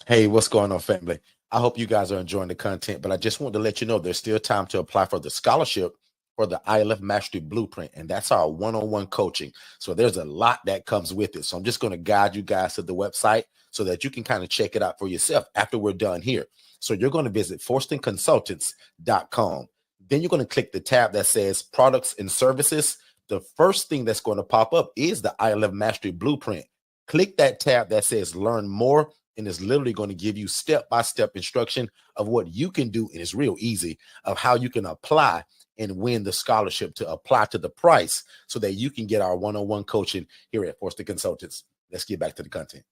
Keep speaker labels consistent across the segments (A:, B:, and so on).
A: Hey, what's going on, family? I hope you guys are enjoying the content, but I just want to let you know there's still time to apply for the scholarship for the ILF Mastery Blueprint, and that's our one-on-one coaching. So there's a lot that comes with it. So I'm just going to guide you guys to the website so that you can kind of check it out for yourself after we're done here. So you're going to visit forstonconsultants.com. Then you're going to click the tab that says Products and Services. The first thing that's going to pop up is the ILF Mastery Blueprint. Click that tab that says Learn More, and it's literally going to give you step-by-step instruction of what you can do, and it's real easy, of how you can apply and win the scholarship to apply to the price so that you can get our one-on-one coaching here at Forston Consultants. Let's get back to the content.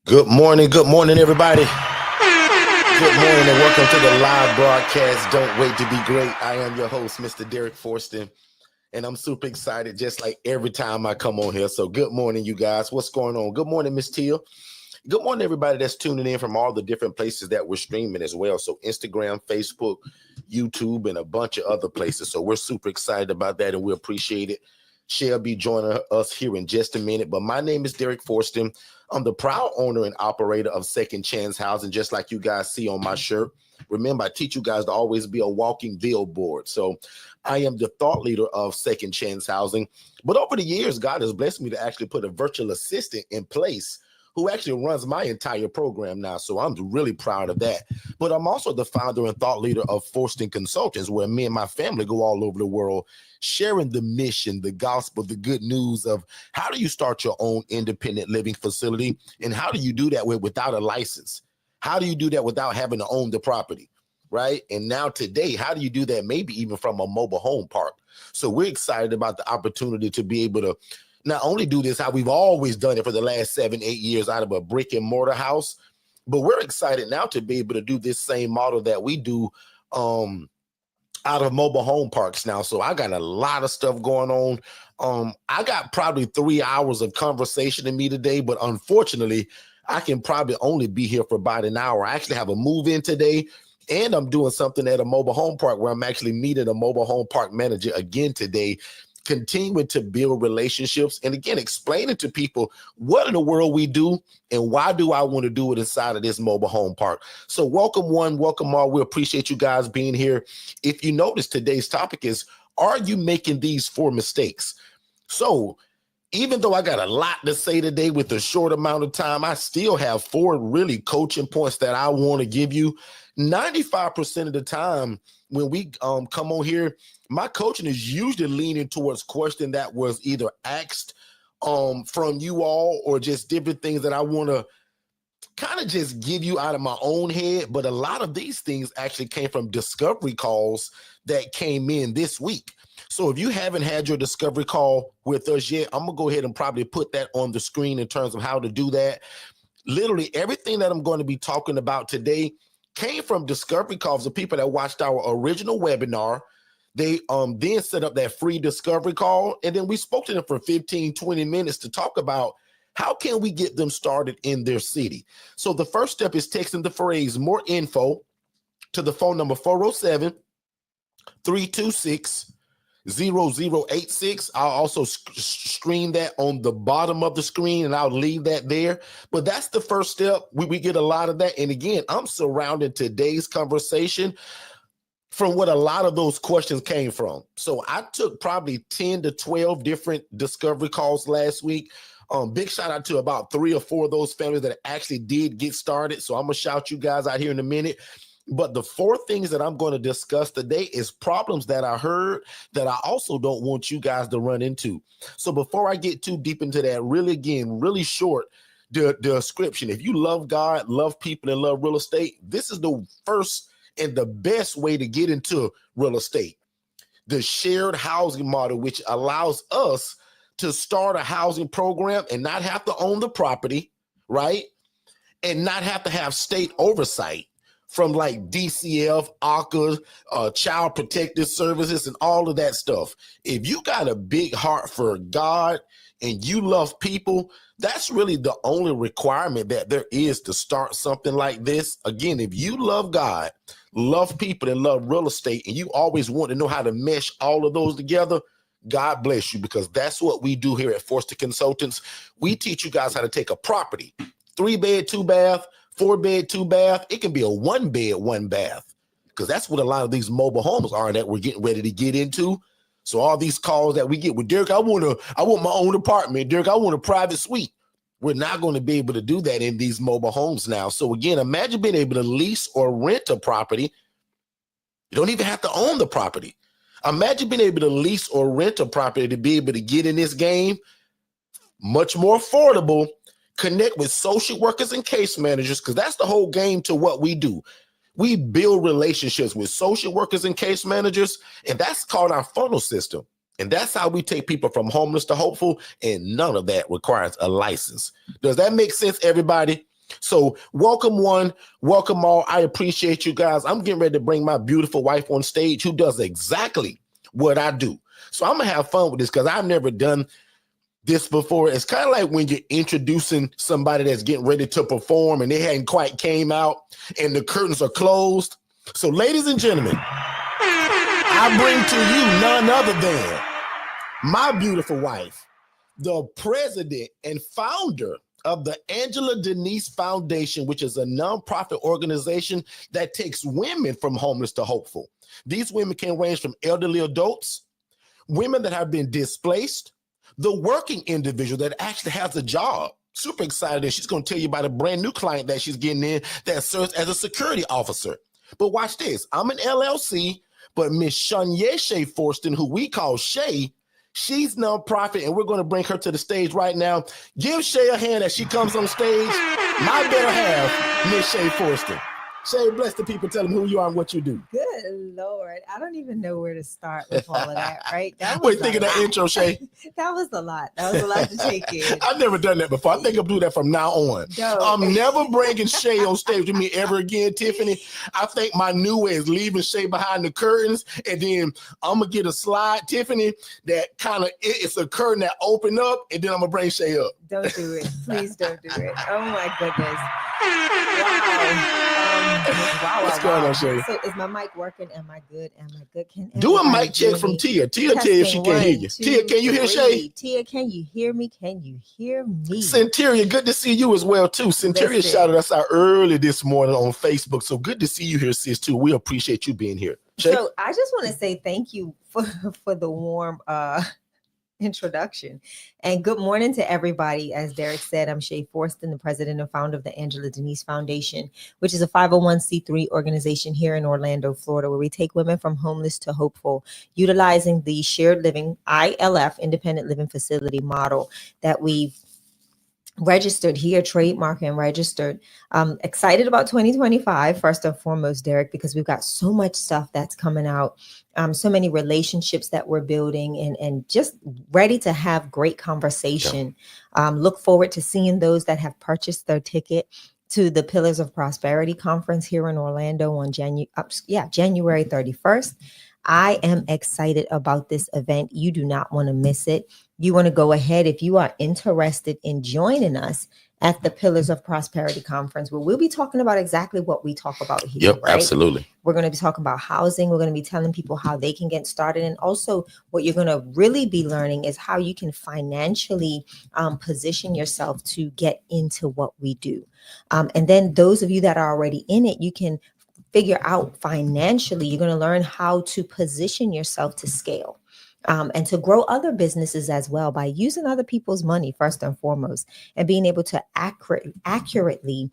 A: Good morning, everybody. Good morning and welcome to the live broadcast. Don't wait to be great. I am your host, Mr. Derek Forston. And I'm super excited, just like every time I come on here. So good morning, you guys. What's going on? Good morning, Miss Teal. Good morning, everybody that's tuning in from all the different places that we're streaming as well. So Instagram, Facebook, YouTube, and a bunch of other places. So we're super excited about that, and we appreciate it. She'll be joining us here in just a minute. But my name is Derek Forston. I'm the proud owner and operator of Second Chance Housing, just like you guys see on my shirt. Remember, I teach you guys to always be a walking billboard. So I am the thought leader of Second Chance Housing. But over the years, God has blessed me to actually put a virtual assistant in place who actually runs my entire program now. So I'm really proud of that. But I'm also the founder and thought leader of Forston Consultants, where me and my family go all over the world sharing the mission, the gospel, the good news of how do you start your own independent living facility, and how do you do that without a license? How do you do that without having to own the property, right? And now today, how do you do that maybe even from a mobile home park? So we're excited about the opportunity to be able to not only do this how we've always done it for the last 7-8 years out of a brick and mortar house, but we're excited now to be able to do this same model that we do out of mobile home parks now. So I got a lot of stuff going on. I got probably 3 hours of conversation in me today, but unfortunately, I can probably only be here for about an hour. I actually have a move in today, and I'm doing something at a mobile home park where I'm actually meeting a mobile home park manager again today, continuing to build relationships and again explaining to people what in the world we do and why do I want to do it inside of this mobile home park. So welcome one, welcome all. We appreciate you guys being here. If you notice, today's topic is, are you making these 4 mistakes? So even though I got a lot to say today with a short amount of time, I still have 4 really coaching points that I want to give you. 95% of the time when we come on here, my coaching is usually leaning towards question that was either asked from you all or just different things that I want to kind of just give you out of my own head. But a lot of these things actually came from discovery calls that came in this week. So if you haven't had your discovery call with us yet, I'm going to go ahead and probably put that on the screen in terms of how to do that. Literally everything that I'm going to be talking about today came from discovery calls of people that watched our original webinar. They then set up that free discovery call, and then we spoke to them for 15-20 minutes to talk about how can we get them started in their city. So the first step is texting the phrase more info to the phone number 407-326-0086. I'll also screen that on the bottom of the screen, and I'll leave that there. But that's the first step. We get a lot of that. And again, I'm surrounding today's conversation from what a lot of those questions came from. So I took probably 10 to 12 different discovery calls last week. Big shout out to about 3 or 4 of those families that actually did get started. So I'm going to shout you guys out here in a minute. But the 4 things that I'm going to discuss today is problems that I heard that I also don't want you guys to run into. So before I get too deep into that, really short description. If you love God, love people, and love real estate, this is the first and the best way to get into real estate. The shared housing model, which allows us to start a housing program and not have to own the property, right? And not have to have state oversight from like DCF, ACA, Child Protective Services, and all of that stuff. If you got a big heart for God and you love people, that's really the only requirement that there is to start something like this. Again, if you love God, love people, and love real estate, and you always want to know how to mesh all of those together, God bless you, because that's what we do here at Forston Consultants. We teach you guys how to take a property, 3-bed, 2-bath, 4-bed, 2-bath. It can be a 1-bed, 1-bath, because that's what a lot of these mobile homes are that we're getting ready to get into. So all these calls that we get with Derek, I want my own apartment. Derek, I want a private suite. We're not going to be able to do that in these mobile homes now. So again, imagine being able to lease or rent a property. You don't even have to own the property. Imagine being able to lease or rent a property to be able to get in this game. Much more affordable. Connect with social workers and case managers, because that's the whole game to what we do. We build relationships with social workers and case managers, and that's called our funnel system. And that's how we take people from homeless to hopeful, and none of that requires a license. Does that make sense, everybody? So welcome one, welcome all. I appreciate you guys. I'm getting ready to bring my beautiful wife on stage who does exactly what I do. So I'm going to have fun with this because I've never done this before. It's kind of like when you're introducing somebody that's getting ready to perform and they hadn't quite came out and the curtains are closed. So ladies and gentlemen, I bring to you none other than my beautiful wife, the president and founder of the Angela Denise Foundation, which is a nonprofit organization that takes women from homeless to hopeful. These women can range from elderly adults, women that have been displaced, the working individual that actually has a job. Super excited. And she's going to tell you about a brand new client that she's getting in that serves as a security officer. But watch this. I'm an LLC, but Miss Shanyeshe Forston, who we call Shay, she's nonprofit, and we're going to bring her to the stage right now. Give Shay a hand as she comes on stage. My better half, Miss Shay Forston. Shay, bless the people. Tell them who you are and what you do.
B: Good Lord. I don't even know where to start with all of that, right? That
A: was think of that intro, Shay.
B: That was a lot. That was a lot to take in.
A: I've never done that before. I think I'll do that from now on.
B: No.
A: I'm never bringing Shay on stage with me ever again, Tiffany. I think my new way is leaving Shay behind the curtains, and then I'm going to get a slide, Tiffany, that kind of, it's a curtain that open up, and then I'm going to bring Shay up.
B: Don't do it. Please don't do it. Oh, my goodness. Wow.
A: What's going on, Shay?
B: So is my mic working? Am I good?
A: Do a mic check from Tia. Tia, tell if she can hear you. Tia, can you hear Shay?
B: Tia, can you hear me? Can you hear me?
A: Centuria, good to see you as well, too. Centuria shouted us out early this morning on Facebook. So good to see you here, sis, too. We appreciate you being here. Shay?
B: So I just want to say thank you for the warm introduction, and good morning to everybody. As Derek said, I'm Shay Forston, the president and founder of the Angela Denise Foundation, which is a 501c3 organization here in Orlando, Florida, where we take women from homeless to hopeful, utilizing the shared living ILF independent living facility model that we've registered here, trademark and registered. Excited about 2025, first and foremost, Derek, because we've got so much stuff that's coming out, so many relationships that we're building, and just ready to have great conversation. Look forward to seeing those that have purchased their ticket to the Pillars of Prosperity Conference here in Orlando on January 31st. I am excited about this event. You do not want to miss it. You want to go ahead if you are interested in joining us at the Pillars of Prosperity Conference, where we'll be talking about exactly what we talk about here.
A: Yep, right? Absolutely.
B: We're going to be talking about housing. We're going to be telling people how they can get started. And also what you're going to really be learning is how you can financially position yourself to get into what we do. And then those of you that are already in it, you can figure out financially, you're going to learn how to position yourself to scale. And to grow other businesses as well by using other people's money first and foremost, and being able to accurately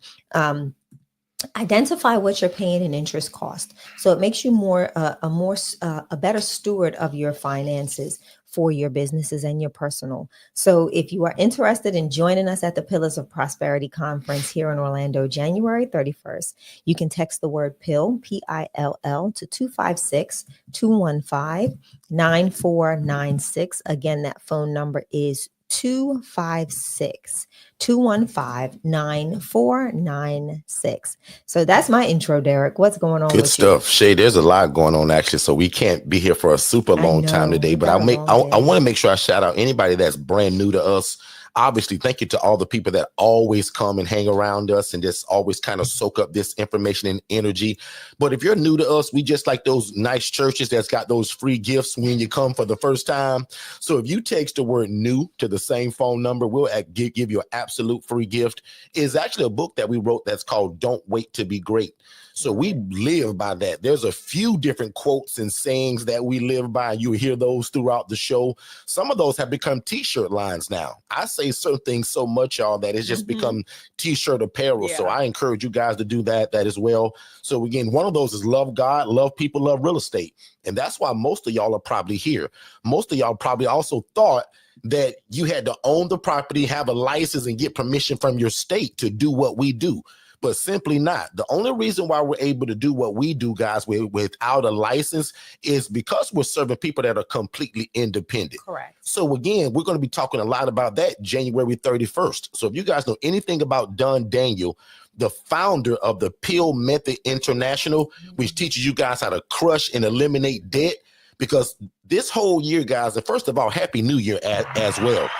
B: identify what you're paying in interest cost. So it makes you a better steward of your finances for your businesses and your personal. So if you are interested in joining us at the Pillars of Prosperity Conference here in Orlando, January 31st, you can text the word PILL, PILL, to 256-215-9496. Again, that phone number is 256-215-9496. So that's my intro, Derek. What's going on?
A: Good stuff, Shay. There's a lot going on actually, so we can't be here for a super long time today. But I want to make sure I shout out anybody that's brand new to us. Obviously, thank you to all the people that always come and hang around us and just always kind of soak up this information and energy. But if you're new to us, we just like those nice churches that's got those free gifts when you come for the first time. So if you text the word new to the same phone number, we'll give you an absolute free gift. It's actually a book that we wrote that's called Don't Wait to Be Great. So we live by that. There's a few different quotes and sayings that we live by. You hear those throughout the show. Some of those have become t-shirt lines now. I say certain things so much, y'all, that it's just become t-shirt apparel. Yeah. So I encourage you guys to do that as well. So again, one of those is love God, love people, love real estate. And that's why most of y'all are probably here. Most of y'all probably also thought that you had to own the property, have a license, and get permission from your state to do what we do. But simply not. The only reason why we're able to do what we do, guys, without a license is because we're serving people that are completely independent.
B: Correct.
A: So again, we're going to be talking a lot about that January 31st. So if you guys know anything about Don Daniel, the founder of the Pill Method International, which teaches you guys how to crush and eliminate debt, because this whole year, guys, and first of all, Happy New Year as well.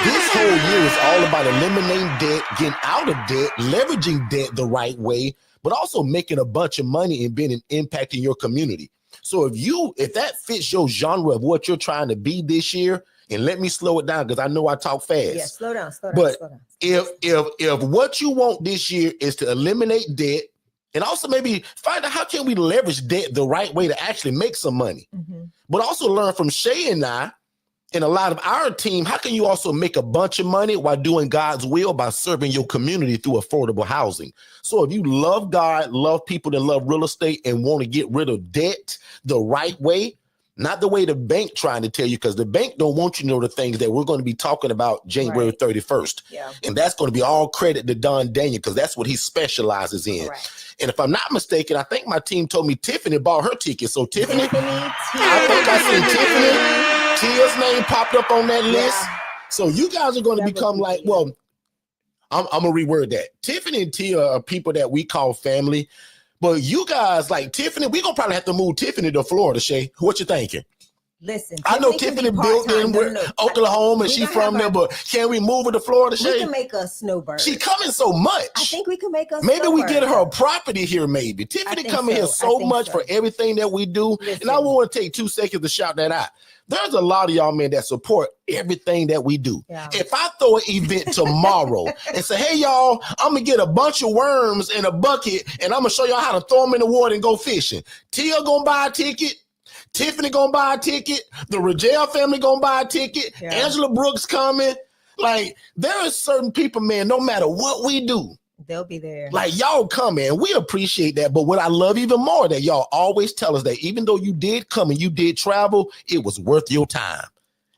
A: This whole year is all about eliminating debt, getting out of debt, leveraging debt the right way, but also making a bunch of money and being an impact in your community. So if that fits your genre of what you're trying to be this year, and let me slow it down because I know I talk fast.
B: Yeah, slow down.
A: But if what you want this year is to eliminate debt, and also maybe find out how can we leverage debt the right way to actually make some money, but also learn from Shay and I, and a lot of our team, how can you also make a bunch of money while doing God's will by serving your community through affordable housing? So if you love God, love people that love real estate, and want to get rid of debt the right way, not the way the bank trying to tell you, because the bank don't want you to know the things that we're going to be talking about January 31st. Yeah. And that's going to be all credit to Don Daniel, because that's what he specializes in. Correct. And if I'm not mistaken, I think my team told me Tiffany bought her ticket. So Tiffany, I think I seen Tiffany. Tia's name popped up on that list. Yeah. So you guys are going to become like, well, I'm going to reword that. Tiffany and Tia are people that we call family. But you guys, like Tiffany, we're going to probably have to move Tiffany to Florida, Shay. What you thinking?
B: Listen,
A: I know Tiffany built in Oklahoma and she's from there, but can we move her to Florida, Shay?
B: We can make a snowbird.
A: She coming so much.
B: I think we can make a
A: maybe we get her a property here, maybe. Tiffany coming here so much for everything that we do. Listen. And I want to take 2 seconds to shout that out. There's a lot of y'all, man, that support everything that we do. Yeah. If I throw an event tomorrow and say, hey, y'all, I'm going to get a bunch of worms in a bucket and I'm going to show y'all how to throw them in the water and go fishing. Tia going to buy a ticket. Tiffany going to buy a ticket. The Rajel family going to buy a ticket. Yeah. Angela Brooks coming. Like, there are certain people, man, no matter what we do,
B: they'll be there.
A: Like, y'all come in. We appreciate that. But what I love even more, that y'all always tell us that even though you did come and you did travel, it was worth your time.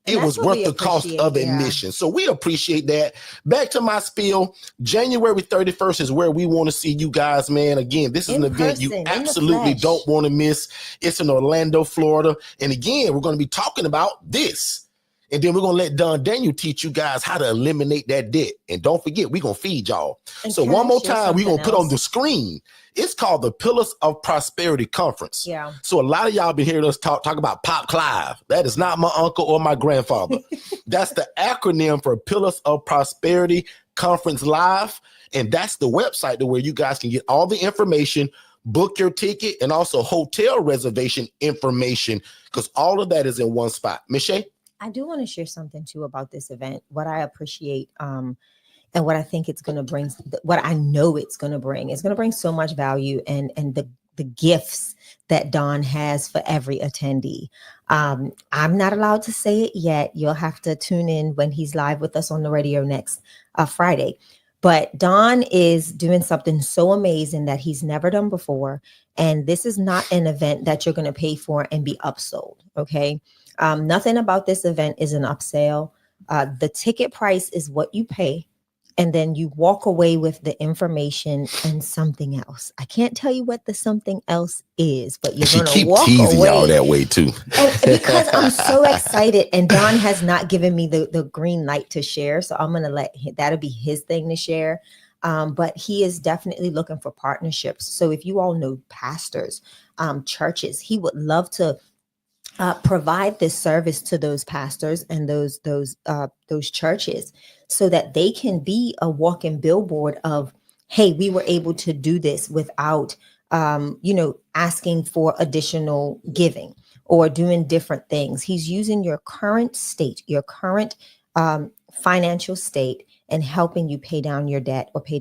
A: It was worth the cost of admission. So we appreciate that. Back to my spiel. January 31st is where we want to see you guys, man. Again, this is an event you absolutely don't want to miss. It's in Orlando, Florida. And again, we're going to be talking about this. And then we're going to let Don Daniel teach you guys how to eliminate that debt. And don't forget, we're going to feed y'all. And so one more time, we're going to put on the screen. It's called the Pillars of Prosperity Conference. Yeah. So a lot of y'all been hearing us talk about Pop Clive. That is not my uncle or my grandfather. That's the acronym for Pillars of Prosperity Conference Live. And that's the website to where you guys can get all the information, book your ticket, and also hotel reservation information, because all of that is in one spot. Michelle?
B: I do want to share something too about this event. What I appreciate and what I think it's going to bring, what I know it's going to bring so much value and the gifts that Don has for every attendee. I'm not allowed to say it yet. You'll have to tune in when he's live with us on the radio next Friday. But Don is doing something so amazing that he's never done before. And this is not an event that you're going to pay for and be upsold. Okay. Nothing about this event is an upsell. The ticket price is what you pay. And then you walk away with the information and something else. I can't tell you what the something else is, but you're going to walk
A: teasing
B: away.
A: Y'all that way too.
B: And because I'm so excited, and Don has not given me the green light to share, so I'm going to let that'll be his thing to share. But he is definitely looking for partnerships. So if you all know pastors, churches, he would love to provide this service to those pastors and those churches, so that they can be a walking billboard of, hey, we were able to do this without asking for additional giving or doing different things. He's using your current state, your current financial state, and helping you pay down your debt or pay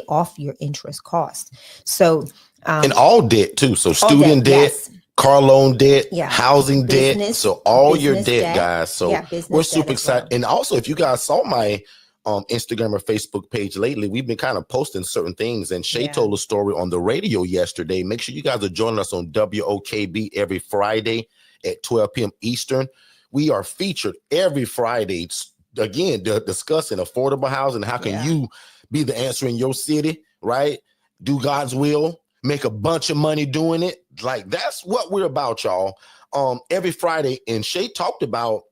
B: off your interest cost. So
A: and all debt too. So student debt,
B: yes.
A: car loan debt,
B: Yeah.
A: housing debt. So all your
B: business
A: debt, guys. So we're super excited.
B: Well.
A: And also, if you guys saw my Instagram or Facebook page lately, we've been kind of posting certain things. And Shay told a story on the radio yesterday. Make sure you guys are joining us on WOKB every Friday at 12 p.m. Eastern. We are featured every Friday, again, discussing affordable housing. How can you be the answer in your city, right? Do God's will, make a bunch of money doing it. Like, that's what we're about, y'all. Every Friday. And Shay talked about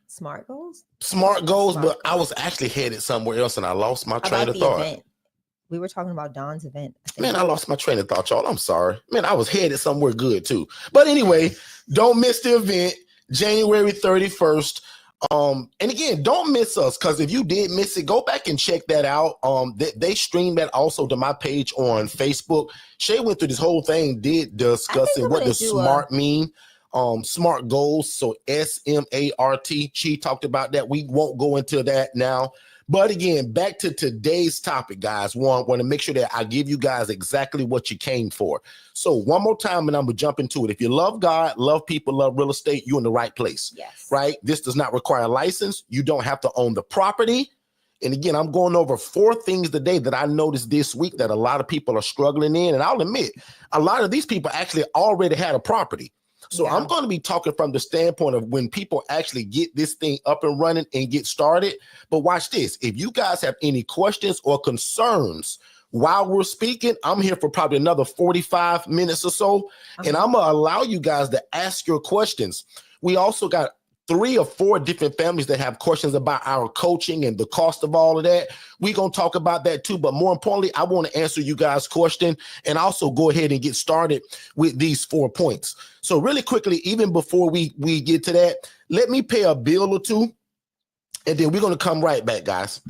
B: smart goals,
A: but I was actually headed somewhere else and I lost my train of thought.
B: Event. We were talking about Don's event.
A: I lost my train of thought, y'all. I'm sorry. Man, I was headed somewhere good too. But anyway, don't miss the event, January 31st. And again, don't miss us, because if you did miss it, go back and check that out. They streamed that also to my page on Facebook. Shay went through this whole thing, discussing what does SMART mean. SMART goals. So SMART. She talked about that. We won't go into that now. But again, back to today's topic, guys. Want to make sure that I give you guys exactly what you came for. So one more time, and I'm going to jump into it. If you love God, love people, love real estate, you're in the right place.
B: Yes.
A: Right? This does not require a license. You don't have to own the property. And again, I'm going over 4 things today that I noticed this week that a lot of people are struggling in. And I'll admit, a lot of these people actually already had a property. So I'm going to be talking from the standpoint of when people actually get this thing up and running and get started. But watch this. If you guys have any questions or concerns while we're speaking, I'm here for probably another 45 minutes or so. And I'm going to allow you guys to ask your questions. We also got 3 or 4 different families that have questions about our coaching and the cost of all of that. We're going to talk about that too. But more importantly, I want to answer you guys' question and also go ahead and get started with these 4 points. So really quickly, even before we get to that, let me pay a bill or two, and then we're going to come right back, guys.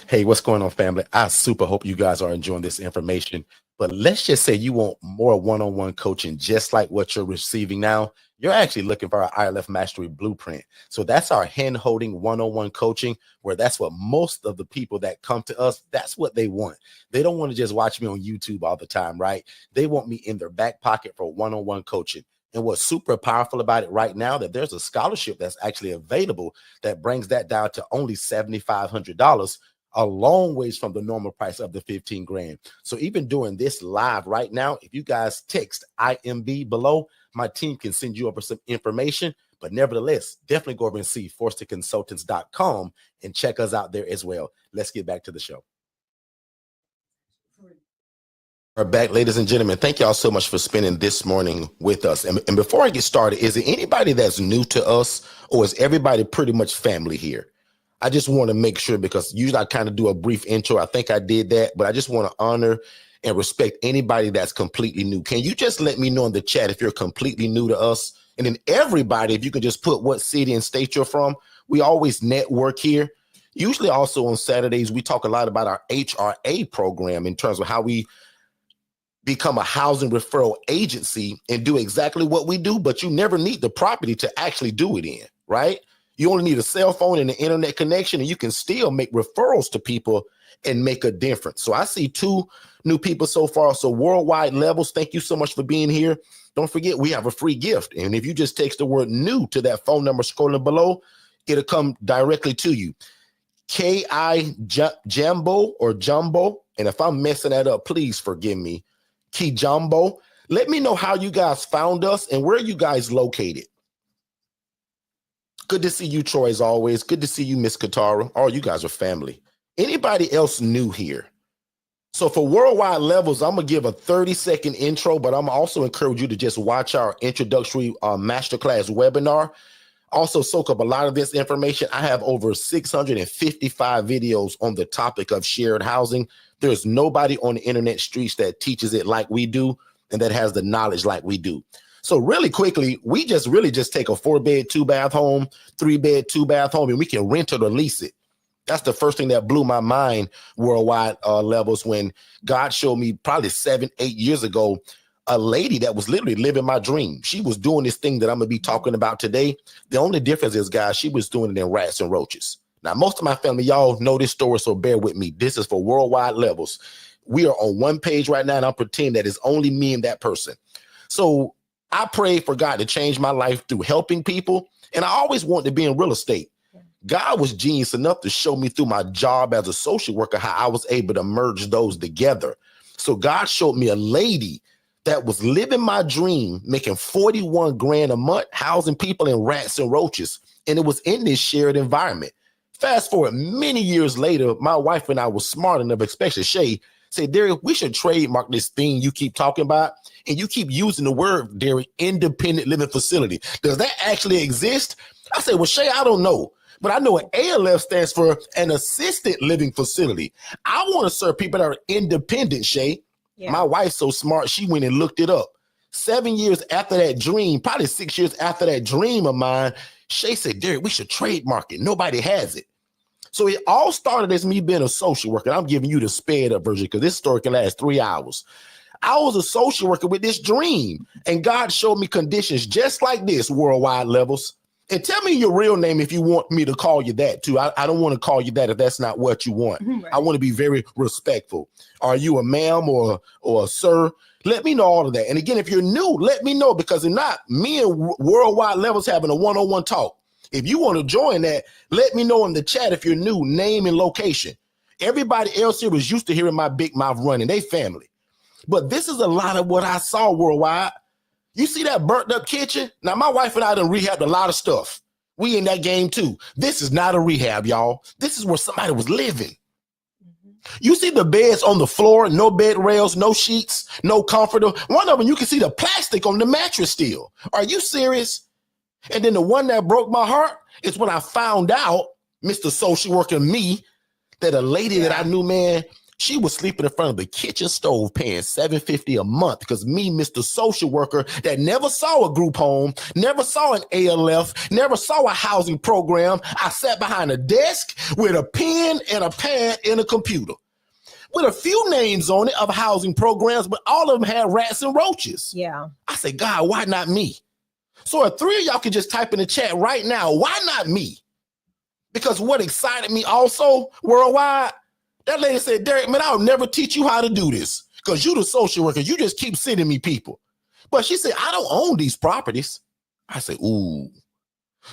A: Hey, what's going on, family? I super hope you guys are enjoying this information. But let's just say you want more one-on-one coaching, just like what you're receiving now. You're actually looking for our ILF Mastery Blueprint. So that's our hand-holding one-on-one coaching, where that's what most of the people that come to us, that's what they want. They don't want to just watch me on YouTube all the time, right? They want me in their back pocket for one-on-one coaching. And what's super powerful about it right now, that there's a scholarship that's actually available that brings that down to only $7,500, a long ways from the normal price of the 15 grand. So even doing this live right now, if you guys text IMB below, my team can send you over some information. But nevertheless, definitely go over and see forstonconsultants.com and check us out there as well. Let's get back to the show. We're back, ladies and gentlemen. Thank y'all so much for spending this morning with us. And before I get started, is there anybody that's new to us, or is everybody pretty much family here? I just want to make sure, because usually I kind of do a brief intro. I think I did that, but I just want to honor and respect anybody that's completely new. Can you just let me know in the chat if you're completely new to us? And then everybody, if you can just put what city and state you're from. We always network here. Usually also on Saturdays, we talk a lot about our HRA program in terms of how we become a housing referral agency and do exactly what we do, but you never need the property to actually do it in, right? You only need a cell phone and an internet connection, and you can still make referrals to people and make a difference. So I see 2 new people so far. So Worldwide Levels, thank you so much for being here. Don't forget, we have a free gift. And if you just text the word new to that phone number scrolling below, it'll come directly to you. K.I. Jumbo or Jumbo. And if I'm messing that up, please forgive me. Key Jumbo. Let me know how you guys found us and where you guys located. Good to see you, Troy, as always. Good to see you, Miss Katara. Oh, you guys are family. Anybody else new here? So for Worldwide Levels, I'm going to give a 30-second intro, but I'm also encourage you to just watch our introductory masterclass webinar. Also soak up a lot of this information. I have over 655 videos on the topic of shared housing. There's nobody on the internet streets that teaches it like we do. and that has the knowledge like we do. So really quickly, we just take a 4-bed, 2-bath home, 3-bed, 2-bath home, and we can rent it or lease it. That's the first thing that blew my mind worldwide levels when God showed me probably 7-8 years ago, a lady that was literally living my dream. She was doing this thing that I'm going to be talking about today. The only difference is, guys, she was doing it in rats and roaches. Now, most of my family, y'all know this story, so bear with me. This is for worldwide levels. We are on one page right now, and I'm pretending that it's only me and that person. So I prayed for God to change my life through helping people, and I always wanted to be in real estate. God was genius enough to show me through my job as a social worker how I was able to merge those together. So God showed me a lady that was living my dream, making 41 grand a month, housing people in rats and roaches. And it was in this shared environment. Fast forward many years later, my wife and I were smart enough, especially Shay, said, Derek, we should trademark this thing you keep talking about. And you keep using the word, Derek, independent living facility. Does that actually exist? I said, well, Shay, I don't know. But I know an ALF stands for an assisted living facility. I want to serve people that are independent, Shay. Yeah. My wife's so smart, she went and looked it up. 7 years after that dream, probably 6 years after that dream of mine, Shay said, Derek, we should trademark it. Nobody has it. So it all started as me being a social worker. I'm giving you the sped up version because this story can last 3 hours. I was a social worker with this dream, and God showed me conditions just like this, worldwide levels. And tell me your real name if you want me to call you that too. I don't want to call you that if that's not what you want. Right. I want to be very respectful. Are you a ma'am or a sir? Let me know all of that. And again, if you're new, let me know, because if not, me and worldwide levels having a one-on-one talk. If you want to join that, let me know in the chat if you're new, name and location. Everybody else here was used to hearing my big mouth running, they family. But this is a lot of what I saw worldwide. You see that burnt up kitchen? Now, my wife and I done rehabbed a lot of stuff. We in that game too. This is not a rehab, y'all. This is where somebody was living. You see the beds on the floor, no bed rails, no sheets, no comforter. One of them, you can see the plastic on the mattress still. Are you serious? And then the one that broke my heart is when I found out, Mr. Social Worker me, that a lady that I knew, man, she was sleeping in front of the kitchen stove paying $750 a month because me, Mr. Social Worker, that never saw a group home, never saw an ALF, never saw a housing program. I sat behind a desk with a pen and a pad and a computer with a few names on it of housing programs, but all of them had rats and roaches. Yeah. I said, God, why not me? So if 3 of y'all can just type in the chat right now, why not me? Because what excited me also worldwide, that lady said, Derek, man, I'll never teach you how to do this because you the social worker. You just keep sending me people. But she said, I don't own these properties. I said, ooh.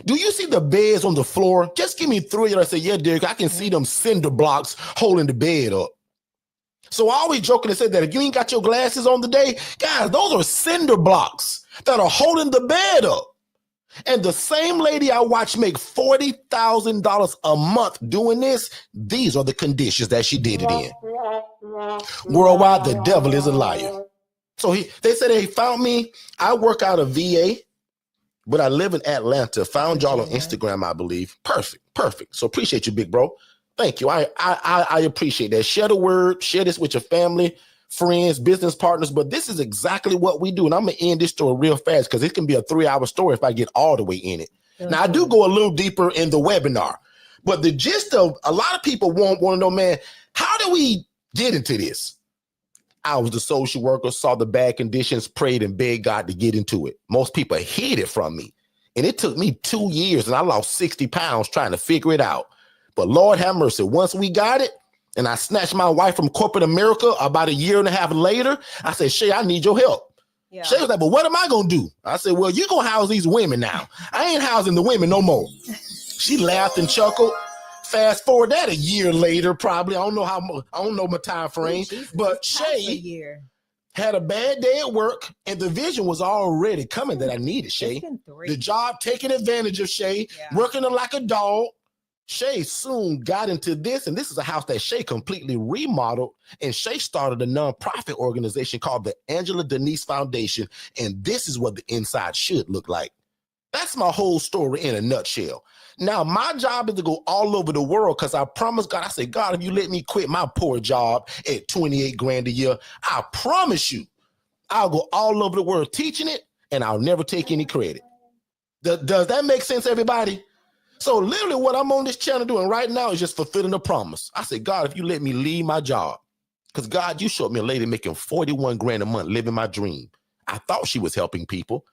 A: Do you see the beds on the floor? Just give me 3. And I said, yeah, Derek, I can see them cinder blocks holding the bed up. So I always joking and said that if you ain't got your glasses on today, guys, those are cinder blocks that are holding the bed up. And the same lady I watched make $40,000 a month doing this, these are the conditions that she did it in. Worldwide, the devil is a liar. So they said they found me. I work out of VA, but I live in Atlanta. Found y'all on Instagram, I believe. Perfect. So appreciate you, big bro. Thank you. I appreciate that. Share the word. Share this with your family, friends, business partners. But this is exactly what we do. And I'm going to end this story real fast because it can be a 3-hour story if I get all the way in it. Okay. Now, I do go a little deeper in the webinar. But the gist of a lot of people want to know, man, how do we get into this? I was the social worker, saw the bad conditions, prayed and begged God to get into it. Most people hid it from me. And it took me 2 years and I lost 60 pounds trying to figure it out. But Lord have mercy, once we got it, and I snatched my wife from corporate America about a year and a half later, I said, Shay, I need your help. Yeah. Shay was like, but what am I going to do? I said, well, you're going to house these women now. I ain't housing the women no more. She laughed and chuckled. Fast forward that a year later, probably. I don't know my time frame. But Shay had a bad day at work, and the vision was already coming that I needed, Shay. The job taking advantage of Shay, working her like a dog. Shay soon got into this, and this is a house that Shay completely remodeled, and Shay started a nonprofit organization called the Angela Denise Foundation, and this is what the inside should look like. That's my whole story in a nutshell. Now, my job is to go all over the world because I promised God, I said, God, if you let me quit my poor job at 28 grand a year, I promise you, I'll go all over the world teaching it, and I'll never take any credit. Does that make sense, everybody? So literally what I'm on this channel doing right now is just fulfilling the promise. I said, God, if you let me leave my job, because God, you showed me a lady making 41 grand a month, living my dream. I thought she was helping people.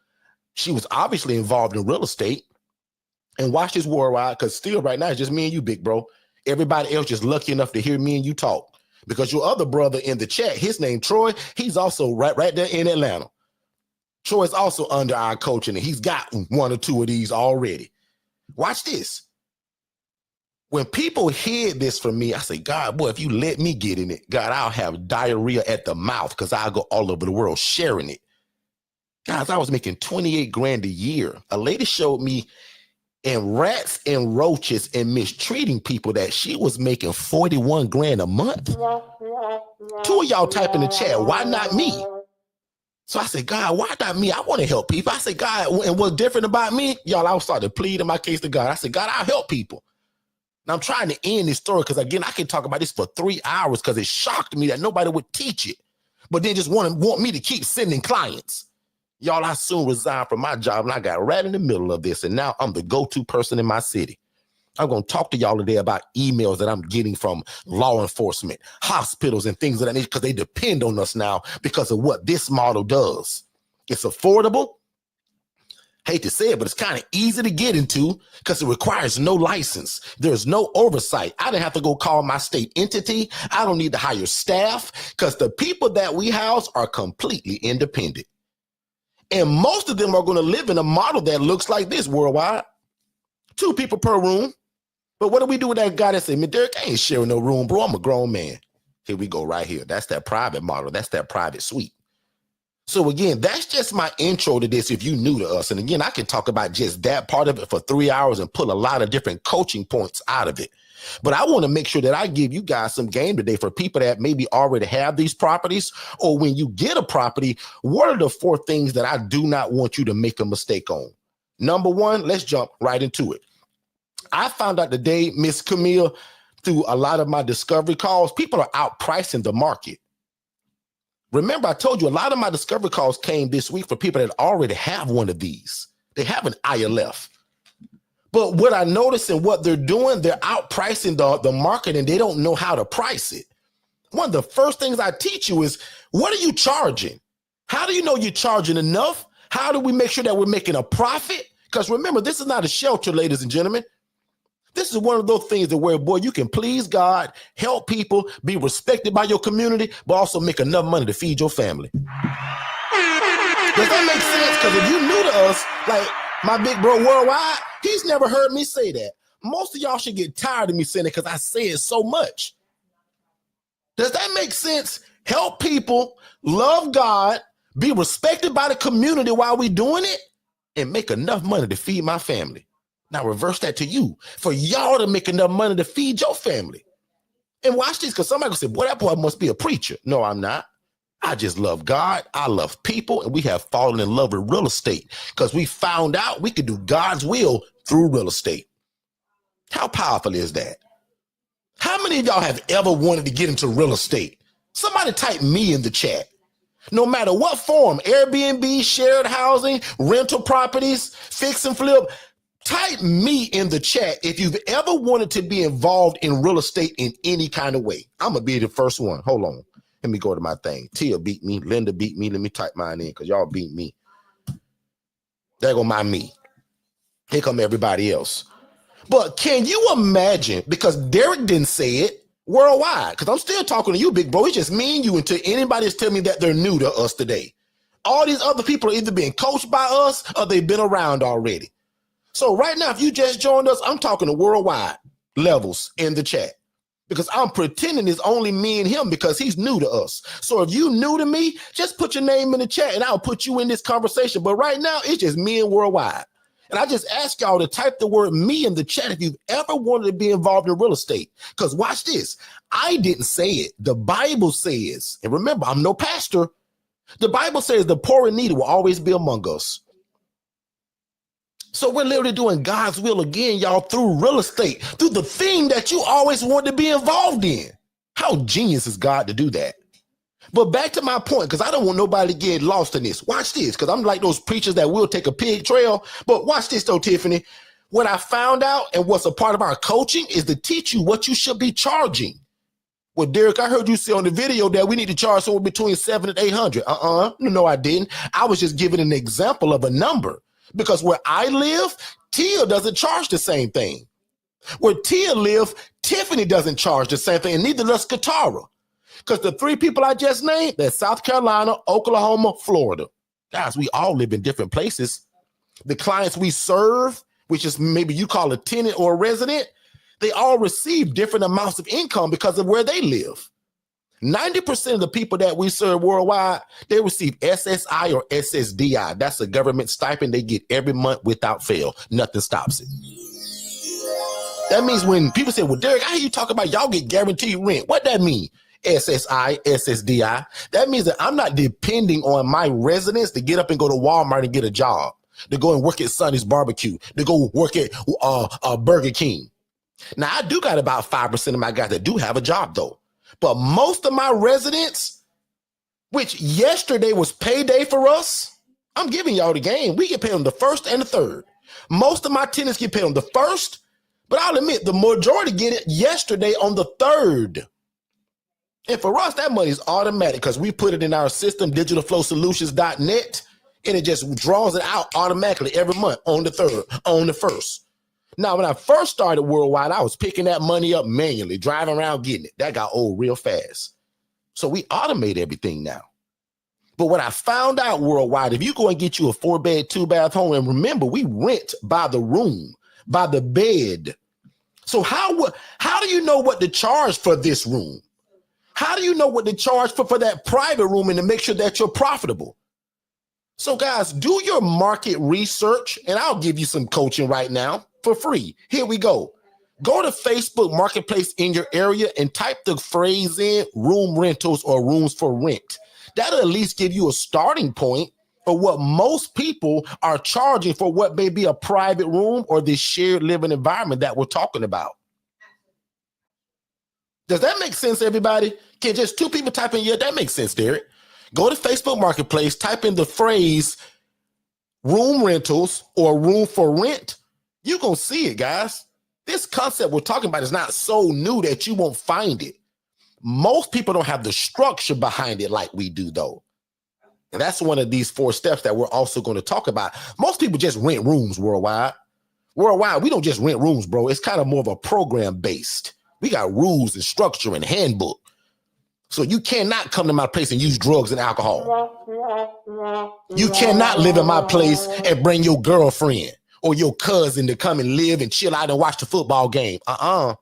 A: She was obviously involved in real estate. And watch this worldwide, because still right now it's just me and you, big bro. Everybody else just lucky enough to hear me and you talk. Because your other brother in the chat, his name Troy, he's also right there in Atlanta. Troy's also under our coaching, and he's got one or two of these already. Watch this. When people hear this from me, I say, God, boy, if you let me get in it, God, I'll have diarrhea at the mouth because I'll go all over the world sharing it. Guys, I was making 28 grand a year. A lady showed me in rats and roaches and mistreating people that she was making 41 grand a month. Two of y'all type in the chat, why not me? So I said, God, why not me? I want to help people. I said, God, and what's different about me? Y'all, I started pleading my case to God. I said, God, I'll help people. Now I'm trying to end this story because, again, I can talk about this for 3 hours because it shocked me that nobody would teach it, but then just want me to keep sending clients. Y'all, I soon resigned from my job, and I got right in the middle of this, and now I'm the go-to person in my city. I'm going to talk to y'all today about emails that I'm getting from law enforcement, hospitals, and things of that nature because they depend on us now because of what this model does. It's affordable. Hate to say it, but it's kind of easy to get into because it requires no license. There's no oversight. I didn't have to go call my state entity. I don't need to hire staff because the people that we house are completely independent. And most of them are going to live in a model that looks like this worldwide. 2 people per room. But what do we do with that guy that said, man, Derek, I ain't sharing no room, bro. I'm a grown man. Here we go right here. That's that private model. That's that private suite. So again, that's just my intro to this if you're new to us. And again, I can talk about just that part of it for 3 hours and pull a lot of different coaching points out of it. But I want to make sure that I give you guys some game today for people that maybe already have these properties, or when you get a property, what are the 4 things that I do not want you to make a mistake on? Number 1, let's jump right into it. I found out today, Miss Camille, through a lot of my discovery calls, people are outpricing the market. Remember, I told you a lot of my discovery calls came this week for people that already have one of these. They have an ILF. But what I noticed and what they're doing, they're outpricing the market and they don't know how to price it. One of the first things I teach you is, what are you charging? How do you know you're charging enough? How do we make sure that we're making a profit? Because remember, this is not a shelter, ladies and gentlemen. This is one of those things that where, boy, you can please God, help people, be respected by your community, but also make enough money to feed your family. Does that make sense? Because if you're new to us, like my big bro worldwide, he's never heard me say that. Most of y'all should get tired of me saying it because I say it so much. Does that make sense? Help people, love God, be respected by the community while we're doing it, and make enough money to feed my family. Now reverse that to you, for y'all to make enough money to feed your family. And watch this, because somebody will say, boy, that boy must be a preacher. No, I'm not. I just love God. I love people. And we have fallen in love with real estate because we found out we could do God's will through real estate. How powerful is that? How many of y'all have ever wanted to get into real estate? Somebody type me in the chat. No matter what form, Airbnb, shared housing, rental properties, fix and flip, type me in the chat if you've ever wanted to be involved in real estate in any kind of way. I'm going to be the first one. Hold on. Let me go to my thing. Tia beat me. Linda beat me. Let me type mine in because y'all beat me. There go my me. Here come everybody else. But can you imagine, because Derek didn't say it, worldwide, because I'm still talking to you, big bro. It's just me and you until anybody's telling me that they're new to us today. All these other people are either being coached by us or they've been around already. So right now, if you just joined us, I'm talking to worldwide levels in the chat because I'm pretending it's only me and him because he's new to us. So if you new to me, just put your name in the chat and I'll put you in this conversation. But right now, it's just me and worldwide. And I just ask y'all to type the word me in the chat if you've ever wanted to be involved in real estate. Because watch this. I didn't say it. The Bible says, and remember, I'm no pastor. The Bible says the poor and needy will always be among us. So we're literally doing God's will again, y'all, through real estate, through the thing that you always wanted to be involved in. How genius is God to do that? But back to my point, because I don't want nobody to get lost in this. Watch this, because I'm like those preachers that will take a pig trail. But watch this though, Tiffany. What I found out and what's a part of our coaching is to teach you what you should be charging. Well, Derek, I heard you say on the video that we need to charge somewhere between $700 and $800. No, I didn't. I was just giving an example of a number, because where I live, Tia doesn't charge the same thing. Where Tia live, Tiffany doesn't charge the same thing, and neither does Katara. Because the three people I just named, they're South Carolina, Oklahoma, Florida. Guys, we all live in different places. The clients we serve, which is maybe you call a tenant or a resident, they all receive different amounts of income because of where they live. 90% of the people that we serve worldwide, they receive SSI or SSDI. That's a government stipend they get every month without fail. Nothing stops it. That means when people say, well, Derek, I hear you talk about y'all get guaranteed rent. What that mean? SSI, SSDI. That means that I'm not depending on my residents to get up and go to Walmart and get a job, to go and work at Sonny's Barbecue, to go work at Burger King. Now, I do got about 5% of my guys that do have a job, though. But most of my residents, which yesterday was payday for us, I'm giving y'all the game. We get paid on the 1st and the 3rd. Most of my tenants get paid on the 1st, but I'll admit the majority get it yesterday on the 3rd. And for us, that money is automatic because we put it in our system, digitalflowsolutions.net, and it just draws it out automatically every month on the 3rd, on the 1st. Now, when I first started Worldwide, I was picking that money up manually, driving around getting it. That got old real fast. So we automate everything now. But what I found out Worldwide, if you go and get you a 4-bed, 2-bath home, and remember, we rent by the room, by the bed. So how do you know what to charge for this room? How do you know what to charge for that private room and to make sure that you're profitable? So guys, do your market research, and I'll give you some coaching right now for free. Here we go. Go to Facebook Marketplace in your area and type the phrase in room rentals or rooms for rent. That'll at least give you a starting point of what most people are charging for what may be a private room or this shared living environment that we're talking about. Does that make sense, everybody? Can just two people type in, yeah, that makes sense, Derek. Go to Facebook Marketplace, type in the phrase room rentals or room for rent. You're going to see it, guys. This concept we're talking about is not so new that you won't find it. Most people don't have the structure behind it like we do, though. And that's one of these 4 steps that we're also going to talk about. Most people just rent rooms worldwide. Worldwide, we don't just rent rooms, bro. It's kind of more of a program based. We got rules and structure and handbook. So you cannot come to my place and use drugs and alcohol. You cannot live in my place and bring your girlfriend or your cousin to come and live and chill out and watch the football game. Now,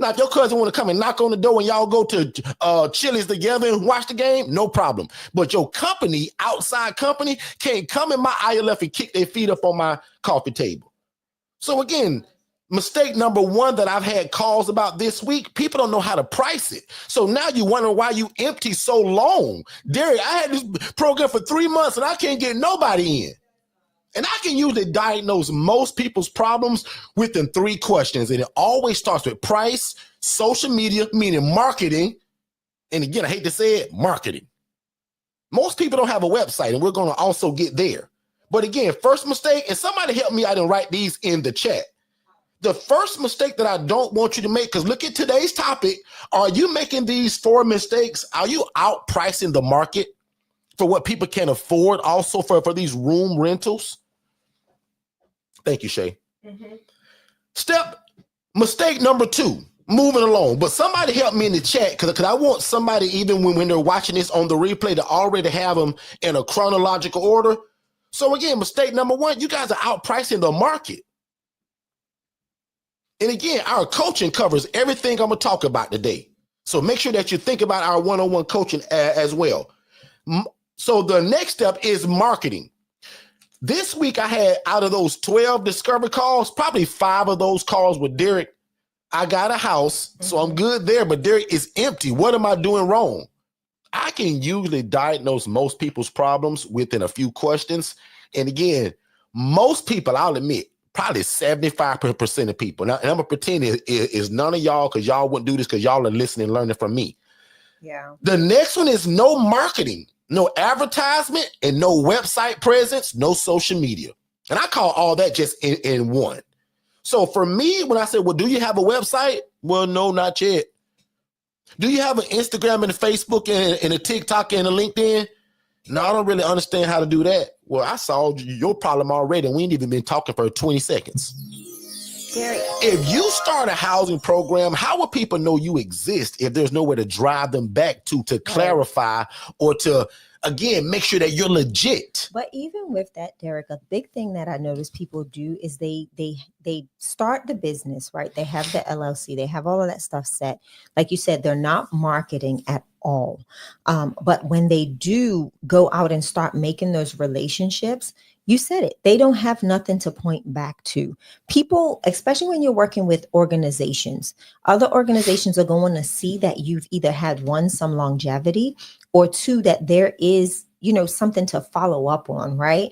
A: if your cousin want to come and knock on the door and y'all go to Chili's together and watch the game, no problem. But your company, outside company, can't come in my ILF and kick their feet up on my coffee table. So again, mistake number 1 that I've had calls about this week, people don't know how to price it. So now you wonder why you empty so long. Derek, I had this program for 3 months and I can't get nobody in. And I can usually diagnose most people's problems within 3 questions. And it always starts with price, social media, meaning marketing. And again, I hate to say it, marketing. Most people don't have a website, and we're going to also get there. But again, first mistake, and somebody help me out and write these in the chat. The first mistake that I don't want you to make, because look at today's topic, are you making these 4 mistakes? Are you outpricing the market for what people can afford also for these room rentals? Thank you, Shay. Mistake number 2, moving along. But somebody help me in the chat because I want somebody, even when they're watching this on the replay, to already have them in a chronological order. So again, mistake number 1, you guys are outpricing the market. And again, our coaching covers everything I'm going to talk about today. So make sure that you think about our one-on-one coaching as well. So the next step is marketing. This week I had, out of those 12 discovery calls, probably 5 of those calls with Derek. I got a house, so I'm good there, but Derek is empty. What am I doing wrong? I can usually diagnose most people's problems within a few questions. And again, most people, I'll admit, probably 75% of people. Now, and I'm going to pretend it is none of y'all because y'all wouldn't do this because y'all are listening and learning from me.
B: Yeah.
A: The next one is no marketing, no advertisement, and no website presence, no social media. And I call all that just in one. So for me, when I say, well, do you have a website? Well, no, not yet. Do you have an Instagram and a Facebook and a TikTok and a LinkedIn? No, I don't really understand how to do that. Well, I solved your problem already, and we ain't even been talking for 20 seconds. If you start a housing program, how will people know you exist if there's nowhere to drive them back to clarify or to, again, make sure that you're legit?
B: But even with that, Derek, a big thing that I notice people do is they start the business, right? They have the LLC, they have all of that stuff set. Like you said, they're not marketing at all. But when they do go out and start making those relationships, you said it, they don't have nothing to point back to. People, especially when you're working with organizations, other organizations are going to see that you've either had one, some longevity, or two, that there is, something to follow up on, right?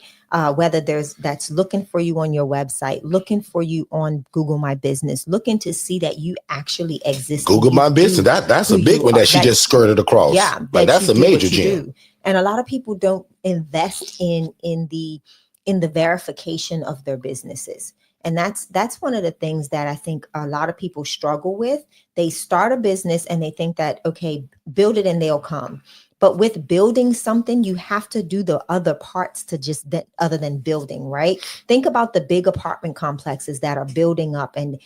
B: Whether that's looking for you on your website, looking for you on Google My Business, looking to see that you actually exist.
A: Google My Business, that's a big one that she just skirted across.
B: Yeah,
A: like that's a major gem.
B: And a lot of people don't invest in the verification of their businesses. And that's one of the things that I think a lot of people struggle with. They start a business and they think that, okay, build it and they'll come. But with building something, you have to do the other parts to just that, other than building, right? Think about the big apartment complexes that are building up, and